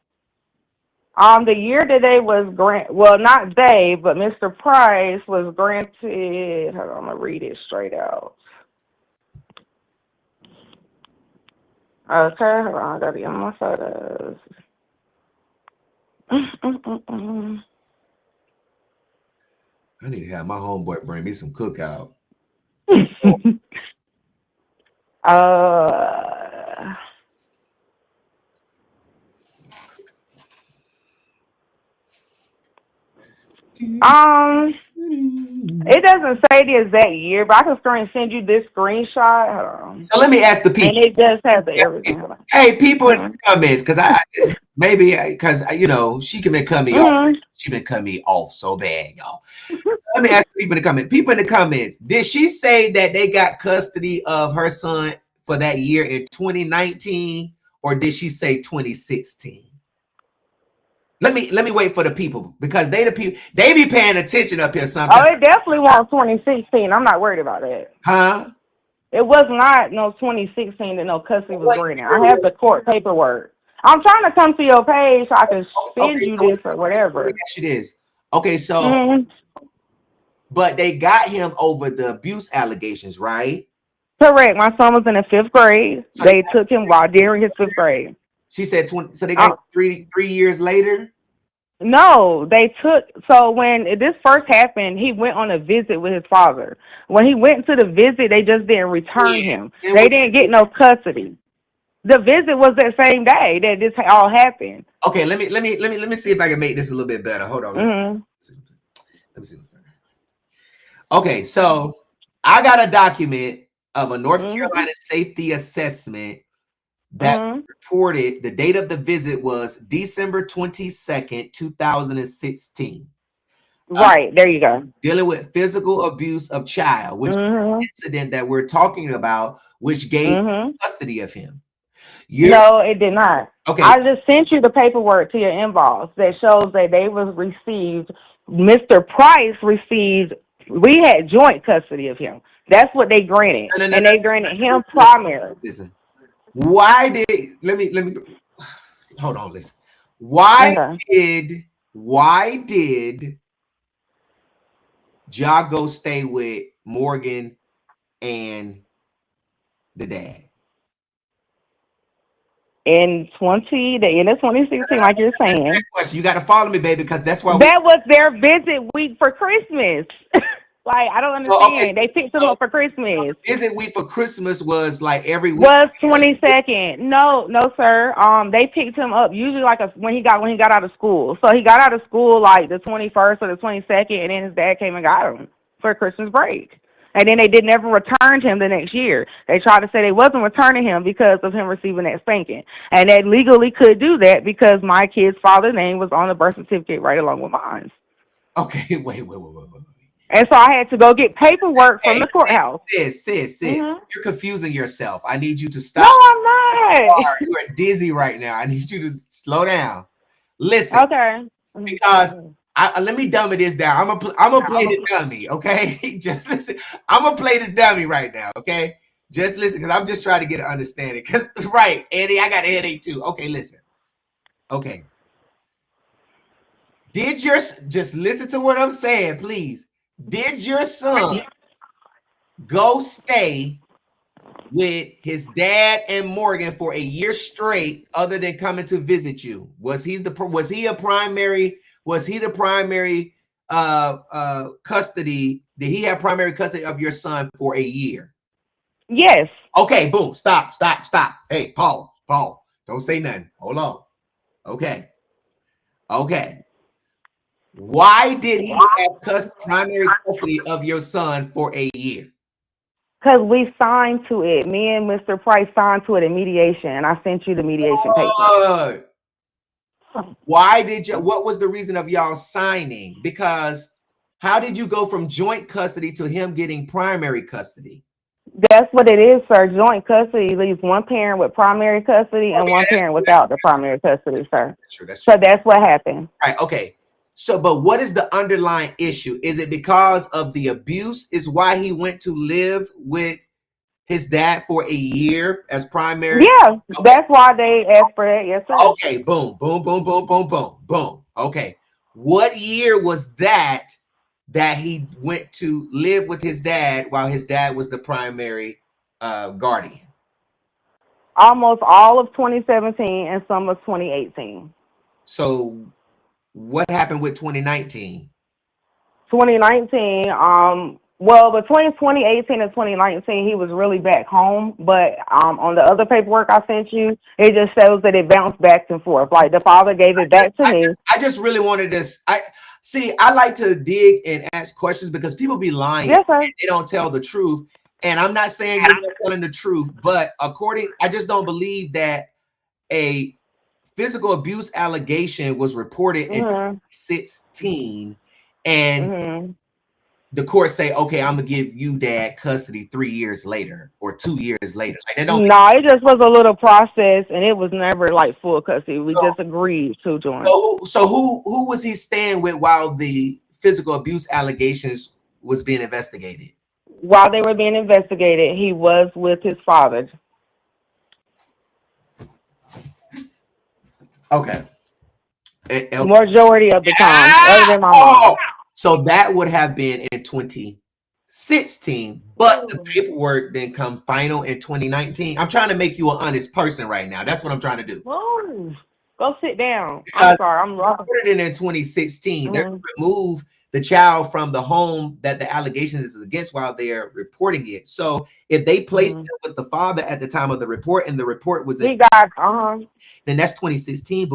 The year that they was well, not they, but Mr. Price was granted, hold on, I'm going to read it straight out. Okay, hold on, I got to get my photos. I need to have my homeboy bring me some cookout. It doesn't say the exact year, but I can send you this screenshot. Hold on. So let me ask the people. And it does have the everything. Hey, people in the comments, because you know, she can cut me off. She been cutting me off so bad, y'all. Let me ask the people in the comments. People in the comments, did she say that they got custody of her son for that year in 2019, or did she say 2016? Let me wait for the people, because they be paying attention up here sometimes. Oh, it definitely was 2016. I'm not worried about it. Huh? It was not no 2016 that no custody was granted. I have the court paperwork. I'm trying to come to your page so I can send you this or whatever. Yes, it is. Okay, so but they got him over the abuse allegations, right? Correct. My son was in the 5th grade. So they took him while during his 5th grade. She said 20. So they got 3 years later. No, they took. So when this first happened, he went on a visit with his father. When he went to the visit, they just didn't return him. They didn't get no custody. The visit was that same day that this all happened. Okay, let me see if I can make this a little bit better. Hold on. Let me see. Okay, so I got a document of a North Mm-hmm. Carolina safety assessment that Mm-hmm. reported the date of the visit was December 22nd, 2016. Right, there you go. Dealing with physical abuse of child, which is Mm-hmm. the incident that we're talking about, which gave Mm-hmm. custody of him. You're No, it did not. okay. I just sent you the paperwork to your inbox that shows that they was received. Mr. Price received. We had joint custody of him. That's what they granted, No, no, no, and no. they granted him primary. Listen. Why did let me hold on, listen. Why Okay. did Jago stay with Morgan and the dad? The end of 2016, like you're saying, Question. You got to follow me, baby, because that's why we. that was their visit week for Christmas. Like, I don't So, okay, understand. They picked him so up for Christmas. visit week for Christmas was like every week. Was 22nd. No, no, sir. They picked him up usually like when he got out of school. So he got out of school like the 21st or the 22nd, and then his dad came and got him for Christmas break. And then they did never return him the next year. They tried to say they wasn't returning him because of him receiving that spanking, and they legally could do that because my kid's father's name was on the birth certificate right along with mine. Okay, wait. And so I had to go get paperwork from Hey, the courthouse. sis, Mhm. you're confusing yourself. I need you to No, stop. I'm not. You are dizzy right now. I need you to slow down. Listen, Okay. because let me dummy this down. I'm gonna play the dummy, okay? Just listen. I'm gonna play the dummy right now, okay? Just listen, because I'm just trying to get an understanding. Because right, Eddie, I got a headache too. Okay, listen. Okay. Just listen to what I'm saying, please? Did your son go stay with his dad and Morgan for a year straight, other than coming to visit you? Was he the primary custody? Did he have primary custody of your son for a year? Yes. Okay, boom, stop. Hey, Paul, don't say nothing. Hold on. Okay. Why did he have primary custody of your son for a year? Because we signed to it. Me and Mr. Price signed to it in mediation, and I sent you the mediation papers. Why did you? What was the reason of y'all signing? Because how did you go from joint custody to him getting primary custody? That's what it is, sir. Joint custody leaves one parent with primary custody and one parent without the primary custody, sir. That's true. So that's what happened. Right. Okay. So, but what is the underlying issue? Is it because of the abuse? Is why he went to live with his dad for a year as primary? Yeah, Okay. that's why they asked for that. Yes, sir. Okay. Boom. Okay. What year was that he went to live with his dad while his dad was the primary guardian? Almost all of 2017 and some of 2018. So what happened with 2019? 2019, well, between 2018 and 2019, he was really back home. But on the other paperwork I sent you, it just shows that it bounced back and forth. Like the father gave it back to me. I just really wanted this. I like to dig and ask questions because people be lying. Yes, sir. They don't tell the truth. And I'm not saying you're not telling the truth, but I just don't believe that a physical abuse allegation was reported in 2016 and the court say, okay, I'm gonna give you dad custody 3 years later or 2 years later. Like, no, it just was a little process, and it was never like full custody. We just agreed to join. So who was he staying with while the physical abuse allegations was being investigated? While they were being investigated, he was with his father. Okay. Majority of the time, other than my mom. So that would have been in 2016, but the paperwork didn't come final in 2019. I'm trying to make you an honest person right now. That's what I'm trying to do. Oh, go sit down. I'm sorry. I'm wrong. In 2016, they removed the child from the home that the allegations is against while they're reporting it. So if they placed it with the father at the time of the report and the report was then that's 2016,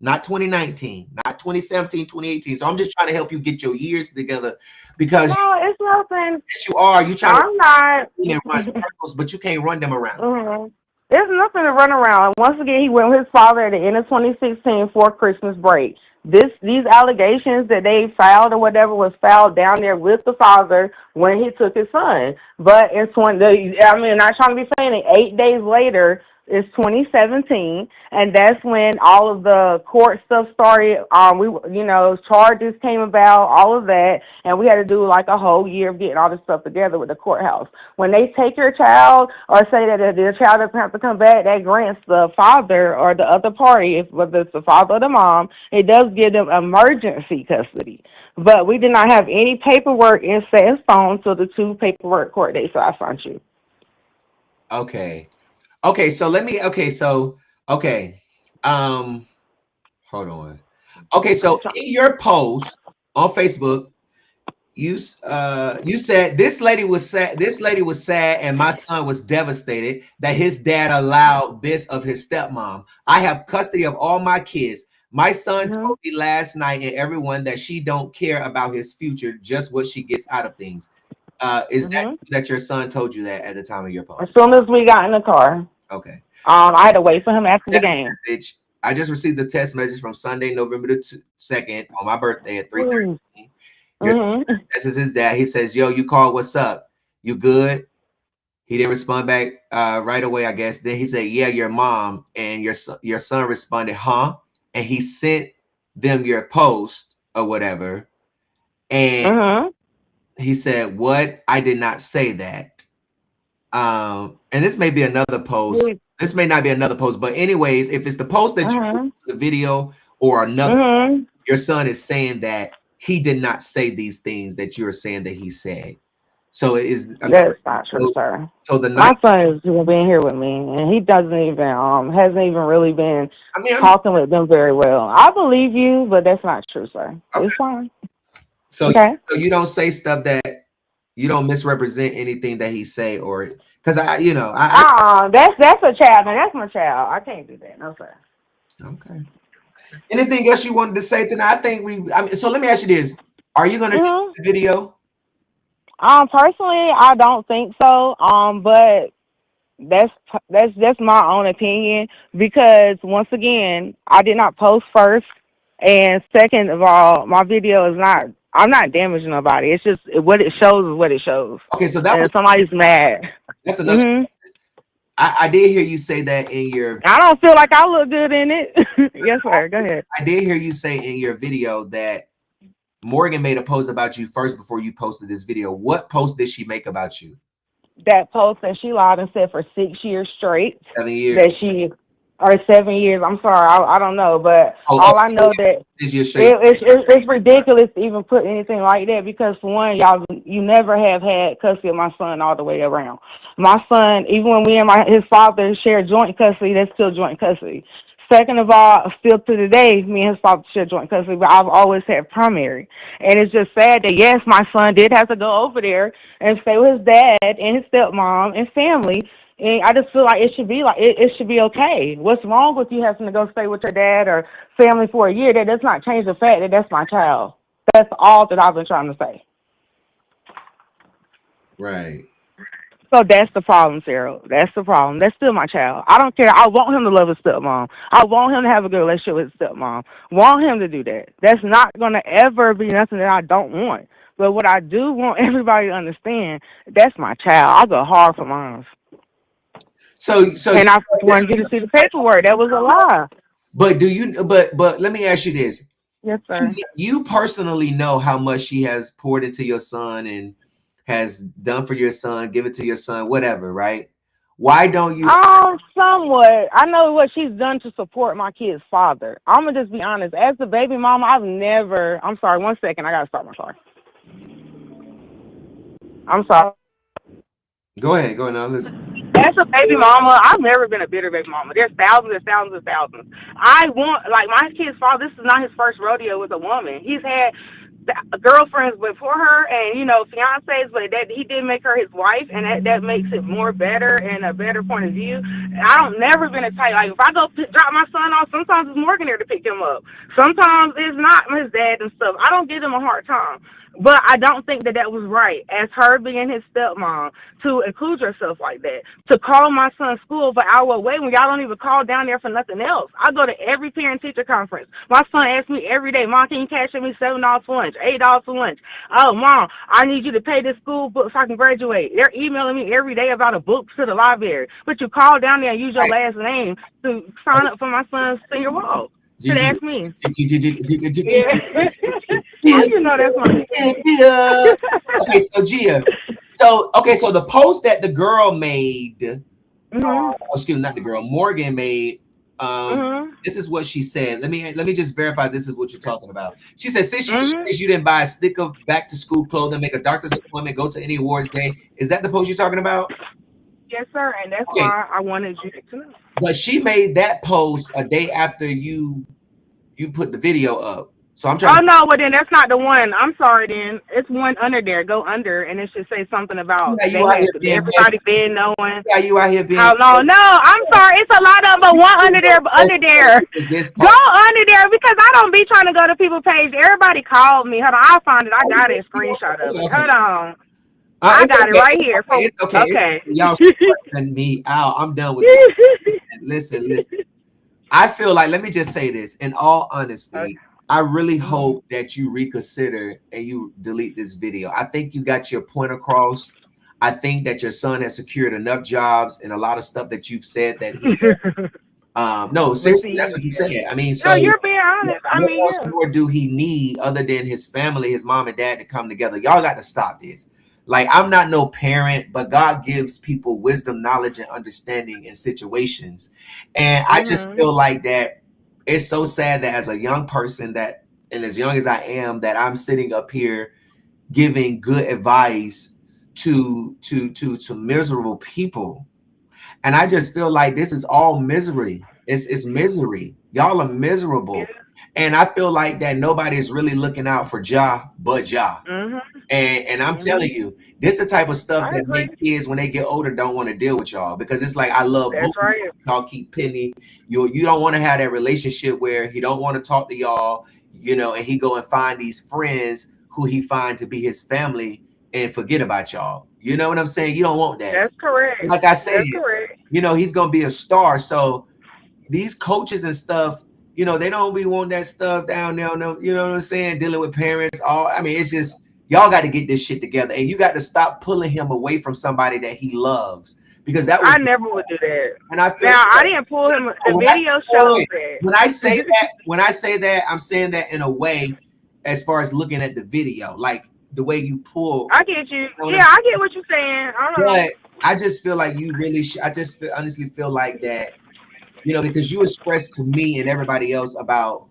not 2019, not like 2017, 2018. So I'm just trying to help you get your years together because No, it's nothing. yes, you are. You trying I'm not. to run circles, but you can't run them around. Mm-hmm. There's nothing to run around. Once again, he went with his father at the end of 2016 for Christmas break. These allegations that they filed or whatever was filed down there with the father when he took his son. But it's not trying to be funny. 8 days later, it's 2017, and that's when all of the court stuff started. Charges came about, all of that, and we had to do like a whole year of getting all this stuff together with the courthouse. When they take your child or say that the child doesn't have to come back, that grants the father or the other party, whether it's the father or the mom, it does give them emergency custody. But we did not have any paperwork set in stone till the 2 paperwork court dates that I sent you. Okay. Okay, so hold on. Okay, so in your post on Facebook, you said this lady was sad. This lady was sad, and my son was devastated that his dad allowed this of his stepmom. I have custody of all my kids. My son told me last night and everyone that she don't care about his future, just what she gets out of things. Is that your son told you that at the time of your post? As soon as we got in the car. Okay. I had to wait for him after the game. I just received a text message from Sunday, November the 2nd, on my birthday at 3:13. This is his dad. He says, "Yo, you called. What's up? You good?" He didn't respond back right away, I guess. Then he said, "Yeah, your mom." And your son responded, "Huh?" And he sent them your post or whatever. And he said, "What? I did not say that." And this may be another post. This may not be another post, but anyways, if it's the post that you put the video or another, your son is saying that he did not say these things that you're saying that he said. So that's not true, sir. So my son is being here with me, and he hasn't even really been talking with them very well. I believe you, but that's not true, sir. Okay. It's fine. So you don't say stuff that you don't misrepresent anything that he say, or because that's a child, and that's my child. I can't do that, no sir. Okay. Anything else you wanted to say tonight? So let me ask you this: are you gonna do the video? Personally, I don't think so. But that's my own opinion, because once again, I did not post first, and second of all, my video is not. I'm not damaging nobody. It's just what it shows is what it shows. Okay, so somebody's mad. That's another. I did hear you say that in your. I don't feel like I look good in it. Yes, sir. Go ahead. I did hear you say in your video that Morgan made a post about you first before you posted this video. What post did she make about you? That post that she lied and said for 6 years straight. 7 years. That she, or 7 years. I'm sorry, I don't know, but all I know that it's ridiculous to even put anything like that, because for one, you never have had custody of my son all the way around. My son, even when me and his father share joint custody, that's still joint custody. Second of all, still to today, me and his father share joint custody, but I've always had primary. And it's just sad that, yes, my son did have to go over there and stay with his dad and his stepmom and family. And I just feel like it should be it should be okay. What's wrong with you having to go stay with your dad or family for a year? That does not change the fact that that's my child. That's all that I've been trying to say. Right. So that's the problem, Sarah. That's the problem. That's still my child. I don't care. I want him to love his stepmom. I want him to have a good relationship with his stepmom. Want him to do that. That's not going to ever be nothing that I don't want. But what I do want everybody to understand, that's my child. I go hard for mine. So and I wanted you to see the paperwork. That was a lie. But but let me ask you this. Yes, sir. You personally know how much she has poured into your son and has done for your son, give it to your son, whatever, right? Why don't you? Somewhat. I know what she's done to support my kid's father. I'm gonna just be honest. As a baby mama, I've never. I'm sorry. 1 second. I gotta start my car. I'm sorry. Go ahead. Now listen. As a baby mama, I've never been a bitter baby mama. There's thousands and thousands and thousands. I want, like, my kid's father, this is not his first rodeo with a woman. He's had girlfriends before her and, fiancés, but that he did make her his wife, and that makes it more better and a better point of view. I don't never been a type, like, if I go drop my son off, sometimes it's Morgan there to pick him up. Sometimes it's not his dad and stuff. I don't give him a hard time. But I don't think that that was right, as her being his stepmom, to include yourself like that. To call my son's school for an hour away when y'all don't even call down there for nothing else. I go to every parent-teacher conference. My son asks me every day, Mom, can you cash me $7 for lunch, $8 for lunch? Oh, Mom, I need you to pay this school book so I can graduate. They're emailing me every day about a book to the library. But you call down there and use your last name to sign up for my son's senior walk. So that's me. Yeah. How you know that's my Okay, so Gia. So the post that the girl made, excuse me, not the girl, Morgan made, this is what she said. Let me just verify this is what you're talking about. She said, since you didn't buy a stick of back to school clothing, make a doctor's appointment, go to any awards day. Is that the post you're talking about? Yes, sir, and that's why I wanted you to know. But she made that post a day after you put the video up. So I'm trying. Oh no, well then that's not the one. I'm sorry. Then it's one under there. Go under, and it should say something about everybody being knowing. Yeah, you out here being. How long? No, I'm sorry. It's a lot of them. One under there, but under there. Go under there because I don't be trying to go to people's page. Everybody called me. Hold on, I'll find it. I got it. Screenshot of it. Hold on. I got it right here. It's okay. Okay. Y'all stressing me out. I'm done with this. Listen. I feel like, let me just say this. In all honesty, I really hope that you reconsider and you delete this video. I think you got your point across. I think that your son has secured enough jobs and a lot of stuff that you've said that he. No, seriously, that's what you said. I mean, so no, you're being honest. I mean, what more do he need other than his family, his mom and dad to come together? Y'all got to stop this. Like, I'm not no parent, but God gives people wisdom, knowledge, and understanding in situations. And I just feel like that it's so sad that as a young person that, and as young as I am, that I'm sitting up here giving good advice to miserable people. And I just feel like this is all misery. It's misery. Y'all are miserable. And I feel like that nobody's really looking out for but Ja. And I'm telling you, this the type of stuff that make kids when they get older don't want to deal with y'all, because it's like, I love y'all keep penny. You don't want to have that relationship where he don't want to talk to y'all, and he go and find these friends who he find to be his family and forget about y'all. You know what I'm saying? You don't want that. That's correct. Like I said, he's gonna be a star. So these coaches and stuff, they don't be wanting that stuff down there. You know what I'm saying? Dealing with parents. It's just, y'all got to get this shit together, and you got to stop pulling him away from somebody that he loves, because that was. I never would do that. And I feel I didn't pull him. The video shows that. When I say that, I'm saying that in a way, as far as looking at the video, like the way you pull. I get you. I get what you're saying. But I just feel like you really. Honestly feel like that. Because you expressed to me and everybody else about,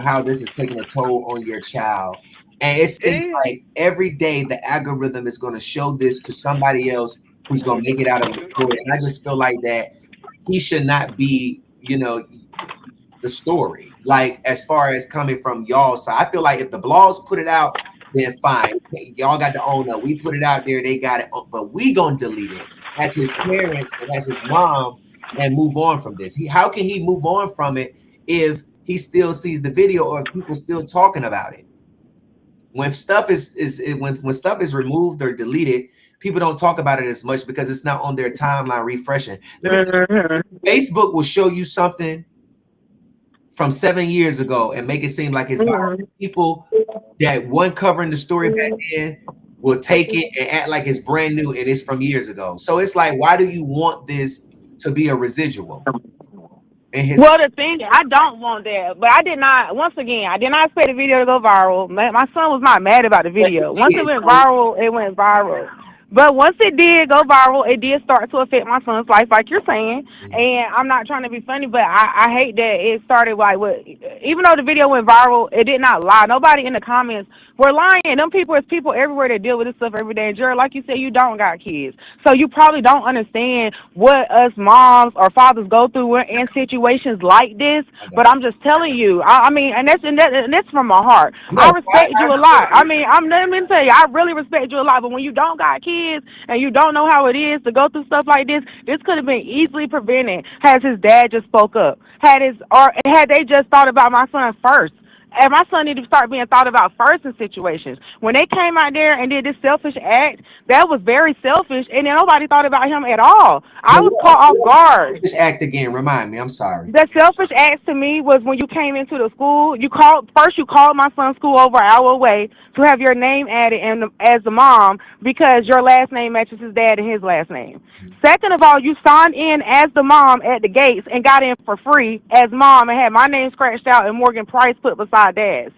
how this is taking a toll on your child. And it seems like every day the algorithm is going to show this to somebody else who's going to make it out of the story. And I just feel like that he should not be, the story, like as far as coming from y'all side. I feel like if the blogs put it out, then fine. Y'all got to own up. We put it out there, they got it, but we going to delete it as his parents and as his mom and move on from this. How can he move on from it if he still sees the video or if people still talking about it? When stuff is when stuff is removed or deleted, people don't talk about it as much because it's not on their timeline refreshing. Facebook will show you something from 7 years ago and make it seem like it's people that one covering the story back then will take it and act like it's brand new and it's from years ago. So it's like, why do you want this to be a residual? Well, the thing, I don't want that, but I did not expect the video to go viral. My son was not mad about the video. Once it went viral, it went viral. But once it did go viral, it did start to affect my son's life, like you're saying. And I'm not trying to be funny, but I hate that it started like even though the video went viral, it did not lie. Nobody in the comments We're lying. Them people is people everywhere that deal with this stuff every day. And Jared, like you said, you don't got kids, so you probably don't understand what us moms or fathers go through in situations like this. But I'm just telling you, I mean, and that's from my heart. I No, respect I you a lot. I mean, let me tell you, I really respect you a lot. But when you don't got kids and you don't know how it is to go through stuff like this could have been easily prevented had his dad just spoke up, had they just thought about my son first. And my son needed to start being thought about first in situations. When they came out there and did this selfish act, that was very selfish, and then nobody thought about him at all. I was caught off guard. This act again. Remind me. I'm sorry. The selfish act to me was when you came into the school. You called my son's school over an hour away to have your name added as the mom because your last name matches his dad and his last name. Second of all, you signed in as the mom at the gates and got in for free as mom and had my name scratched out and Morgan Price put beside dad's.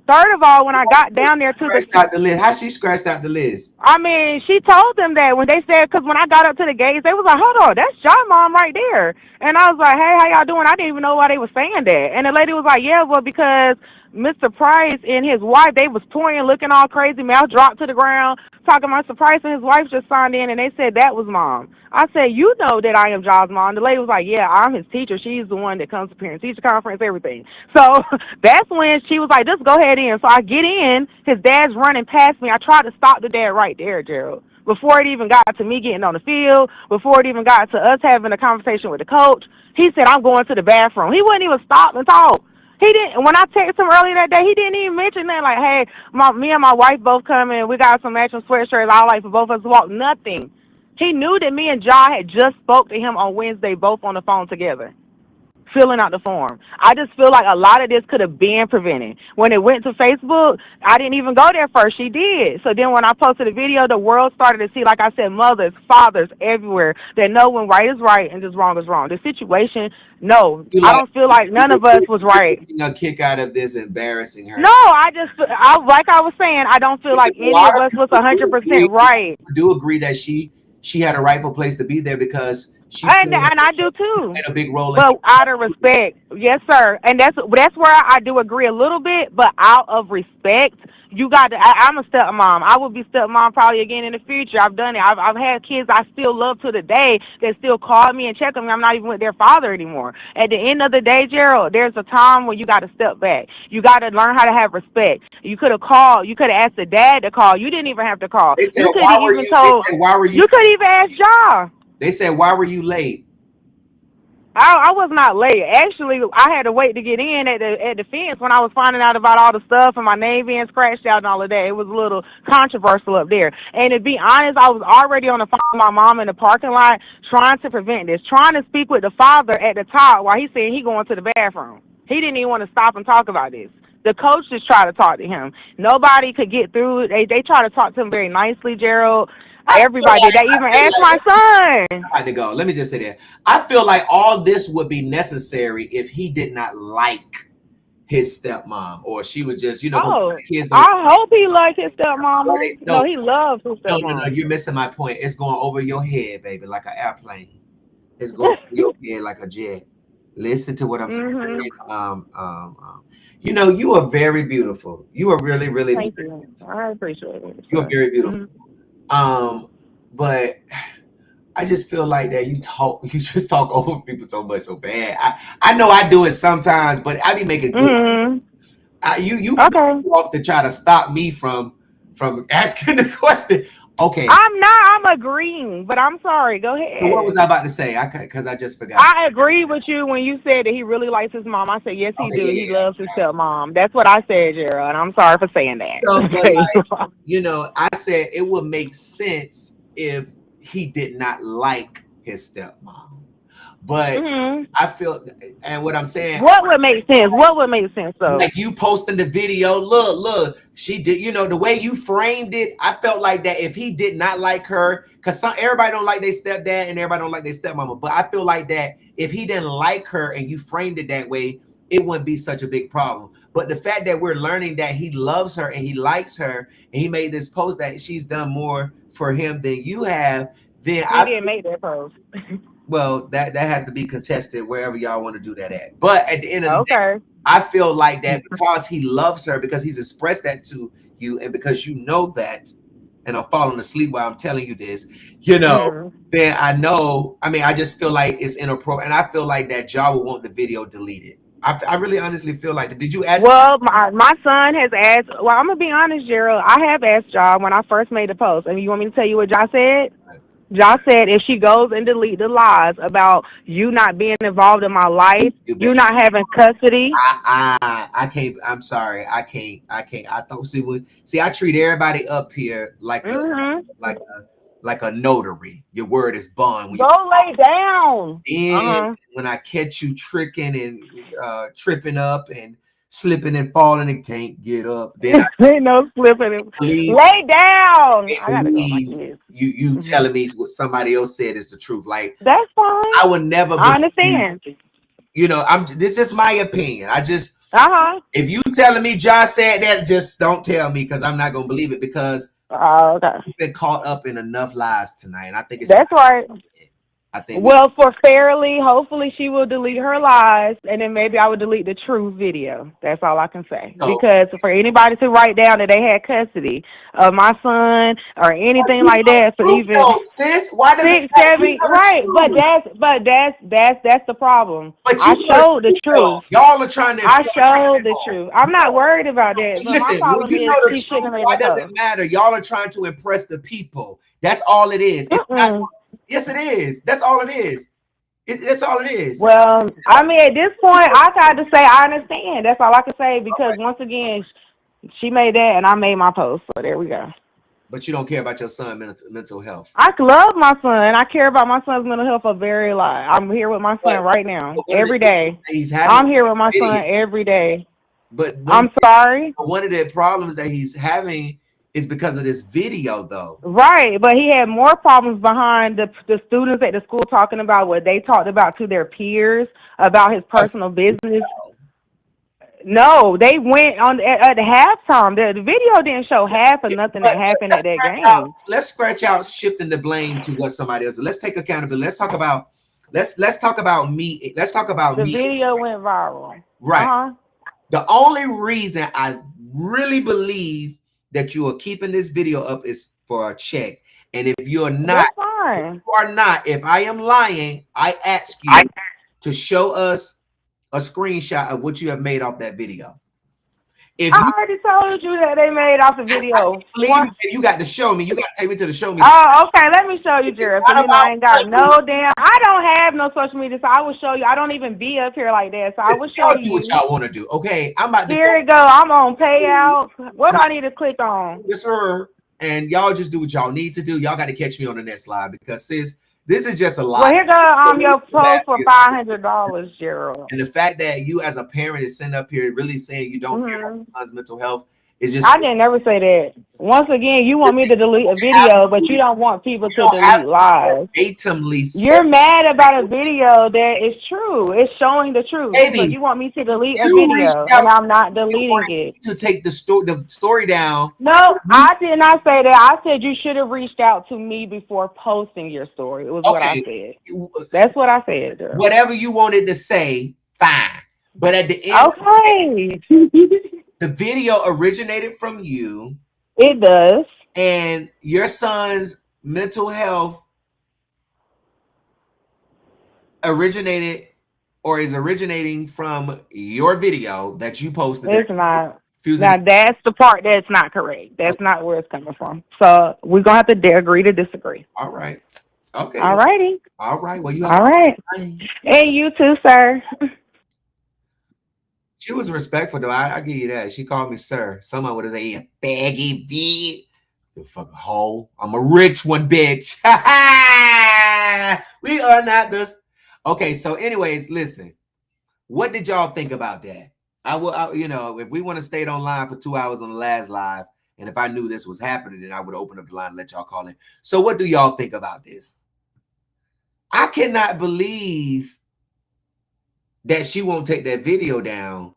Third of all, when I got down there to Out the list. How she scratched out the list? I mean, she told them that when they said, because when I got up to the gates, they was like, hold on, that's your mom right there. And I was like, hey, how y'all doing? I didn't even know why they were saying that. And the lady was like, yeah, well, because Mr. Price and his wife, they was pointing, looking all crazy, mouth dropped to the ground, talking about Mr. Price and his wife just signed in, and they said that was mom. I said, you know that I am John's mom. The lady was like, yeah, I'm his teacher. She's the one that comes to parent-teacher conference, everything. So that's when she was like, just go ahead in. So I get in. His dad's running past me. I tried to stop the dad right there, Gerald. Before it even got to me getting on the field, before it even got to us having a conversation with the coach, he said, I'm going to the bathroom. He wouldn't even stop and talk. He didn't. When I texted him earlier that day, he didn't even mention that. Like, hey, me and my wife both coming. We got some matching sweatshirts. I like for both of us to walk. Nothing. He knew that me and Ja had just spoke to him on Wednesday, both on the phone together, filling out the form. I just feel like a lot of this could have been prevented. When it went to Facebook, I didn't even go there first. She did. So then when I posted the video, the world started to see, like I said, mothers, fathers everywhere that know when right is right and just wrong is wrong. The situation, no, I don't feel like none of us was right. A kick out of this embarrassing her. No, like I was saying, I don't feel like any of us was 100% right. I do agree that she had a rightful place to be there because and I do too. Had a big role. But out of respect, yes, sir. And that's where I do agree a little bit. But out of respect, you got to. I'm a stepmom. I will be stepmom probably again in the future. I've done it. I've had kids I still love to the day that still call me and check on me. I'm not even with their father anymore. At the end of the day, Gerald, there's a time when you got to step back. You got to learn how to have respect. You could have called. You could have asked the dad to call. You didn't even have to call. You could have even told. Why were you? You could even ask Ja. They said, why were you late? I was not late. Actually, I had to wait to get in at the fence when I was finding out about all the stuff and my name being scratched out and all of that. It was a little controversial up there. And to be honest, I was already on the phone with my mom in the parking lot trying to prevent this, trying to speak with the father at the top while he said he going to the bathroom. He didn't even want to stop and talk about this. The coach just tried to talk to him. Nobody could get through. They tried to talk to him very nicely, Gerald. Everybody. They even asked my son. I had to go. Let me just say that. I feel like all this would be necessary if he did not like his stepmom, or she would just, I hope he liked his stepmom. No, he loves his stepmom. No, you're missing my point. It's going over your head, baby, like an airplane. It's going over your head like a jet. Listen to what I'm saying. You are very beautiful. You are really, really Thank you. I appreciate it. You're very beautiful. But I just feel like that you just talk over people so much, so bad. I know I do it sometimes, but I be making good. You off to try to stop me from asking the question. Okay, I'm not. I'm agreeing, but I'm sorry. Go ahead. So what was I about to say? Because I just forgot. I agree with you when you said that he really likes his mom. I said yes, he do. He loves his stepmom. That's what I said, Gerald, and I'm sorry for saying that. So, I said it would make sense if he did not like his stepmom. But I feel, and what I'm saying, what would make sense? What would make sense though? Like you posting the video, look, she did. The way you framed it, I felt like that if he did not like her, because everybody don't like their stepdad and everybody don't like their stepmama. But I feel like that if he didn't like her and you framed it that way, it wouldn't be such a big problem. But the fact that we're learning that he loves her and he likes her, and he made this post that she's done more for him than you have, then I didn't make that post. Well, that has to be contested wherever y'all want to do that at. But at the end of the day, I feel like that because he loves her, because he's expressed that to you, and because you know that, and I'm falling asleep while I'm telling you this, you know, then I know. I mean, I just feel like it's inappropriate, and I feel like that y'all will want the video deleted. I really honestly feel like that. Did you ask? Well, my son has asked. Well, I'm gonna be honest, Gerald. I have asked Josh when I first made the post, and you want me to tell you what Josh said? Josh said if she goes and delete the lies about you not being involved in my life, you not having custody. I can't. I'm sorry. I can't. I thought. See, I treat everybody up here like like a notary. Your word is bond. Go lay down. And when I catch you tricking and tripping up and slipping and falling and can't get up, then ain't no slipping. Lay down. I gotta go. My kids. You telling me what somebody else said is the truth. Like, that's fine. I would never. I understand. You know, this is my opinion. I just if you telling me John said that, just don't tell me, because I'm not gonna believe it, because you've been caught up in enough lies tonight, and I think it's that's right. I think for fairly, hopefully she will delete her lies, and then maybe I would delete the truth video. That's all I can say. Because for anybody to write down that they had custody of my son or anything like that, for even sis, why does 6, 7, right? That's the problem. But I showed the truth. Y'all are trying to. I showed the truth. I'm not worried about that. But listen, my problem you know the is truth. Why does it matter? Y'all are trying to impress the people. That's all it is. It's not. Yes, it is. That's all it is. That's all it is. Well, I mean, at this point, I tried to say I understand. That's all I can say, because once again, she made that and I made my post. So there we go. But you don't care about your son's mental health. I love my son. I care about my son's mental health a very lot. I'm here with my son right now, every day. I'm here with my son every day. But I'm sorry. One of the problems that he's having is because of this video, though. Right, but he had more problems behind the students at the school talking about what they talked about to their peers about his personal business. No, they went on at the halftime. The video didn't show half of nothing that happened at that game. Let's scratch out shifting the blame to what somebody else did. Let's take accountability. Let's talk about me. Let's talk about the me. The video went viral. Right. The only reason I really believe that you are keeping this video up is for a check. And if you're not, if I am lying, I ask you to show us a screenshot of what you have made off that video. I already told you that they made off the video. You got to show me. You got to take me to the show me. Oh, okay. Let me show you, Jared. I ain't got no damn. I don't have no social media, so I will show you. I don't even be up here like that, so I will show you. What y'all want to do? Okay, I'm about to. Here it go. I'm on payouts. What do I need to click on? Yes, sir. And y'all just do what y'all need to do. Y'all got to catch me on the next slide, because sis, this is just a lot. Well, here go your post for $500, Gerald. And the fact that you as a parent is sitting up here really saying you don't care about your son's mental health is just. I didn't never say that. Once again, you want me to delete a video, but you don't want people to delete lies. You're mad about a video that is true. It's showing the truth. Baby, so you want me to delete a video, and I'm not deleting it. To take the story down. No, I did not say that. I said you should have reached out to me before posting your story. It was what I said. That's what I said, girl. Whatever you wanted to say, fine. But at the end, the video originated from you. It does. And your son's mental health originated or is originating from your video that you posted. It's not. Now, that's the part that's not correct. That's not where it's coming from. So we're going to have to agree to disagree. All right. Okay. All righty. All right. Well, all right. And you too, sir. She was respectful, though. I give you that. She called me sir. Someone would have said, "Yeah, baggy bitch. You fucking hoe. I'm a rich one, bitch." We are not this. Okay, so anyways, listen. What did y'all think about that? You know, if we want to stay online for 2 hours on the last live, and if I knew this was happening, then I would open up the line and let y'all call in. So what do y'all think about this? I cannot believe that she won't take that video down,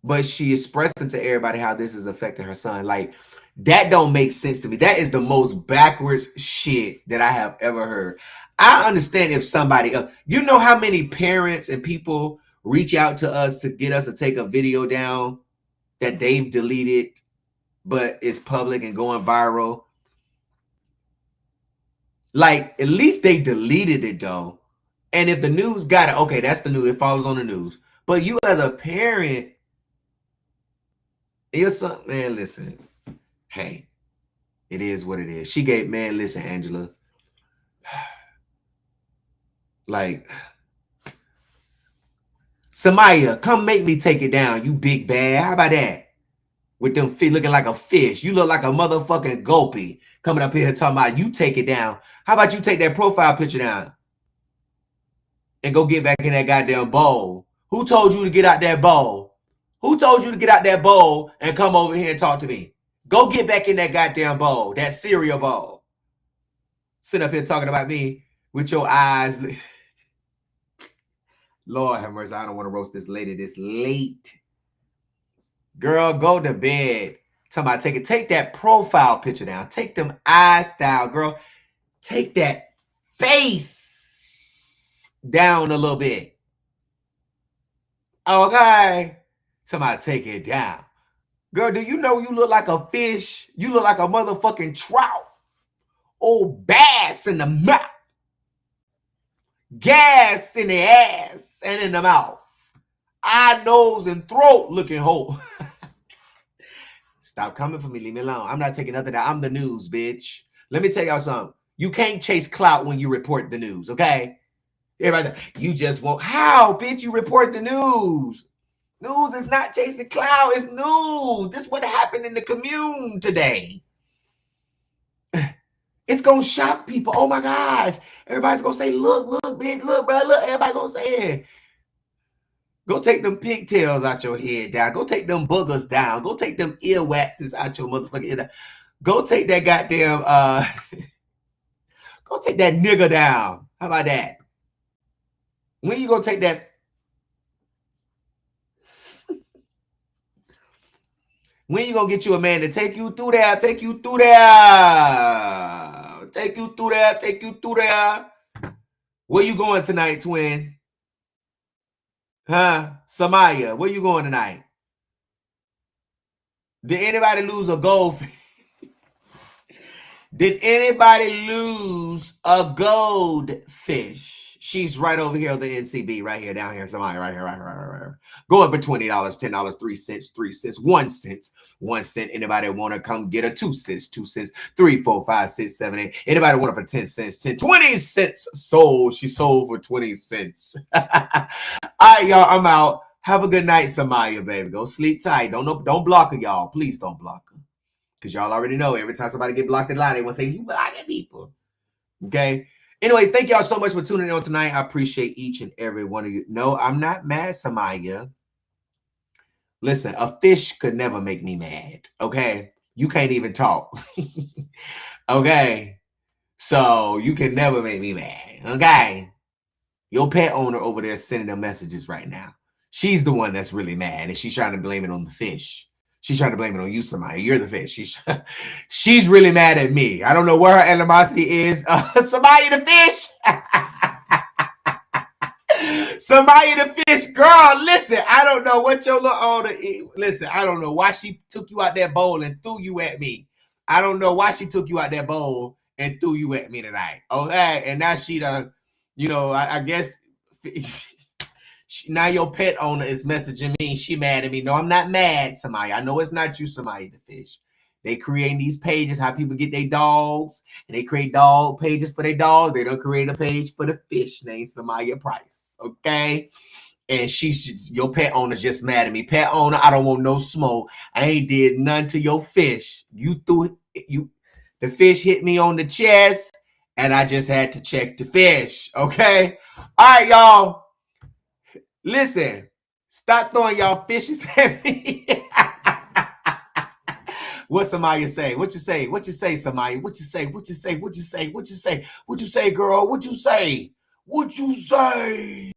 but she expressing to everybody how this is affecting her son. Like, that don't make sense to me. That is the most backwards shit that I have ever heard. I understand if somebody else, you know how many parents and people reach out to us to get us to take a video down that they've deleted, but it's public and going viral. Like, at least they deleted it though. And if the news got it, okay, that's the news. It follows on the news. But you as a parent, your son, man, listen. Hey, it is what it is. She gave, man, listen, Angela. Like, Samaya, come make me take it down, you big bad. How about that? With them feet looking like a fish. You look like a motherfucking gulpy coming up here talking about you take it down. How about you take that profile picture down and go get back in that goddamn bowl? Who told you to get out that bowl? Who told you to get out that bowl and come over here and talk to me? Go get back in that goddamn bowl, that cereal bowl. Sit up here talking about me with your eyes. Lord have mercy, I don't want to roast this lady this late. Girl, go to bed. Talking about take that profile picture down. Take them eyes down, girl. Take that face down a little bit. Okay. Somebody take it down. Girl, do you know you look like a fish? You look like a motherfucking trout. Old bass in the mouth. Gas in the ass and in the mouth. Eye, nose, and throat looking whole. Stop coming for me. Leave me alone. I'm not taking nothing out. I'm the news, bitch. Let me tell y'all something. You can't chase clout when you report the news, okay? Everybody, you just won't. How, bitch? You report the news. News is not chasing clout. It's news. This is what happened in the commune today. It's going to shock people. Oh, my gosh. Everybody's going to say, look, bitch, look, bro, look. Everybody going to say it. Go take them pigtails out your head down. Go take them boogers down. Go take them earwaxes out your motherfucking head. Go take that goddamn, go take that nigga down. How about that? When you gonna take that? When you gonna get you a man to take you through there? Take you through there. Take you through there. Take you through there. Where you going tonight, twin? Huh? Samaya, where you going tonight? Did anybody lose a goldfish? Did anybody lose a goldfish? She's right over here on the NCB, right here, down here. Samaya, right here. Going for $20, $10, 3 cents, 3 cents, 1 cent, 1 cent. Anybody want to come get a 2 cents, 2 cents, 3, 4, 5, 6, 7, 8. Anybody want it for 10 cents, 10, 20 cents sold. She sold for 20 cents. All right, y'all, I'm out. Have a good night, Samaya, baby. Go sleep tight. Don't block her, y'all. Please don't block her. Because y'all already know every time somebody get blocked in line, they want to say, you blocking people. Okay? Anyways, thank y'all so much for tuning in on tonight. I appreciate each and every one of you. No, I'm not mad, Samaya. Listen, a fish could never make me mad. Okay? You can't even talk. Okay? So you can never make me mad. Okay? Your pet owner over there is sending them messages right now. She's the one that's really mad, and she's trying to blame it on the fish. She's trying to blame it on you, Samaya. You're the fish. She's really mad at me. I don't know where her animosity is. Samaya the fish. Samaya the fish. Girl, listen. I don't know what your little owner is. Listen, I don't know why she took you out that bowl and threw you at me. I don't know why she took you out that bowl and threw you at me tonight. Okay? And now she done, you know, I guess... Now your pet owner is messaging me. She mad at me. No, I'm not mad, Samaya. I know it's not you, Samaya the fish. They create these pages, how people get their dogs, and they create dog pages for their dogs. They don't create a page for the fish named Samaya Price. Okay? And your pet owner just mad at me. Pet owner, I don't want no smoke. I ain't did nothing to your fish. The fish hit me on the chest, and I just had to check the fish. Okay? All right, y'all. Listen, stop throwing y'all fishes at me. What Samaya say? What you say? What you say, Samaya? What you say? What you say? What you say? What you say? What you say, girl? What you say? What you say?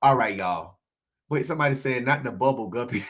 All right, y'all. Wait, somebody said not the bubble guppy.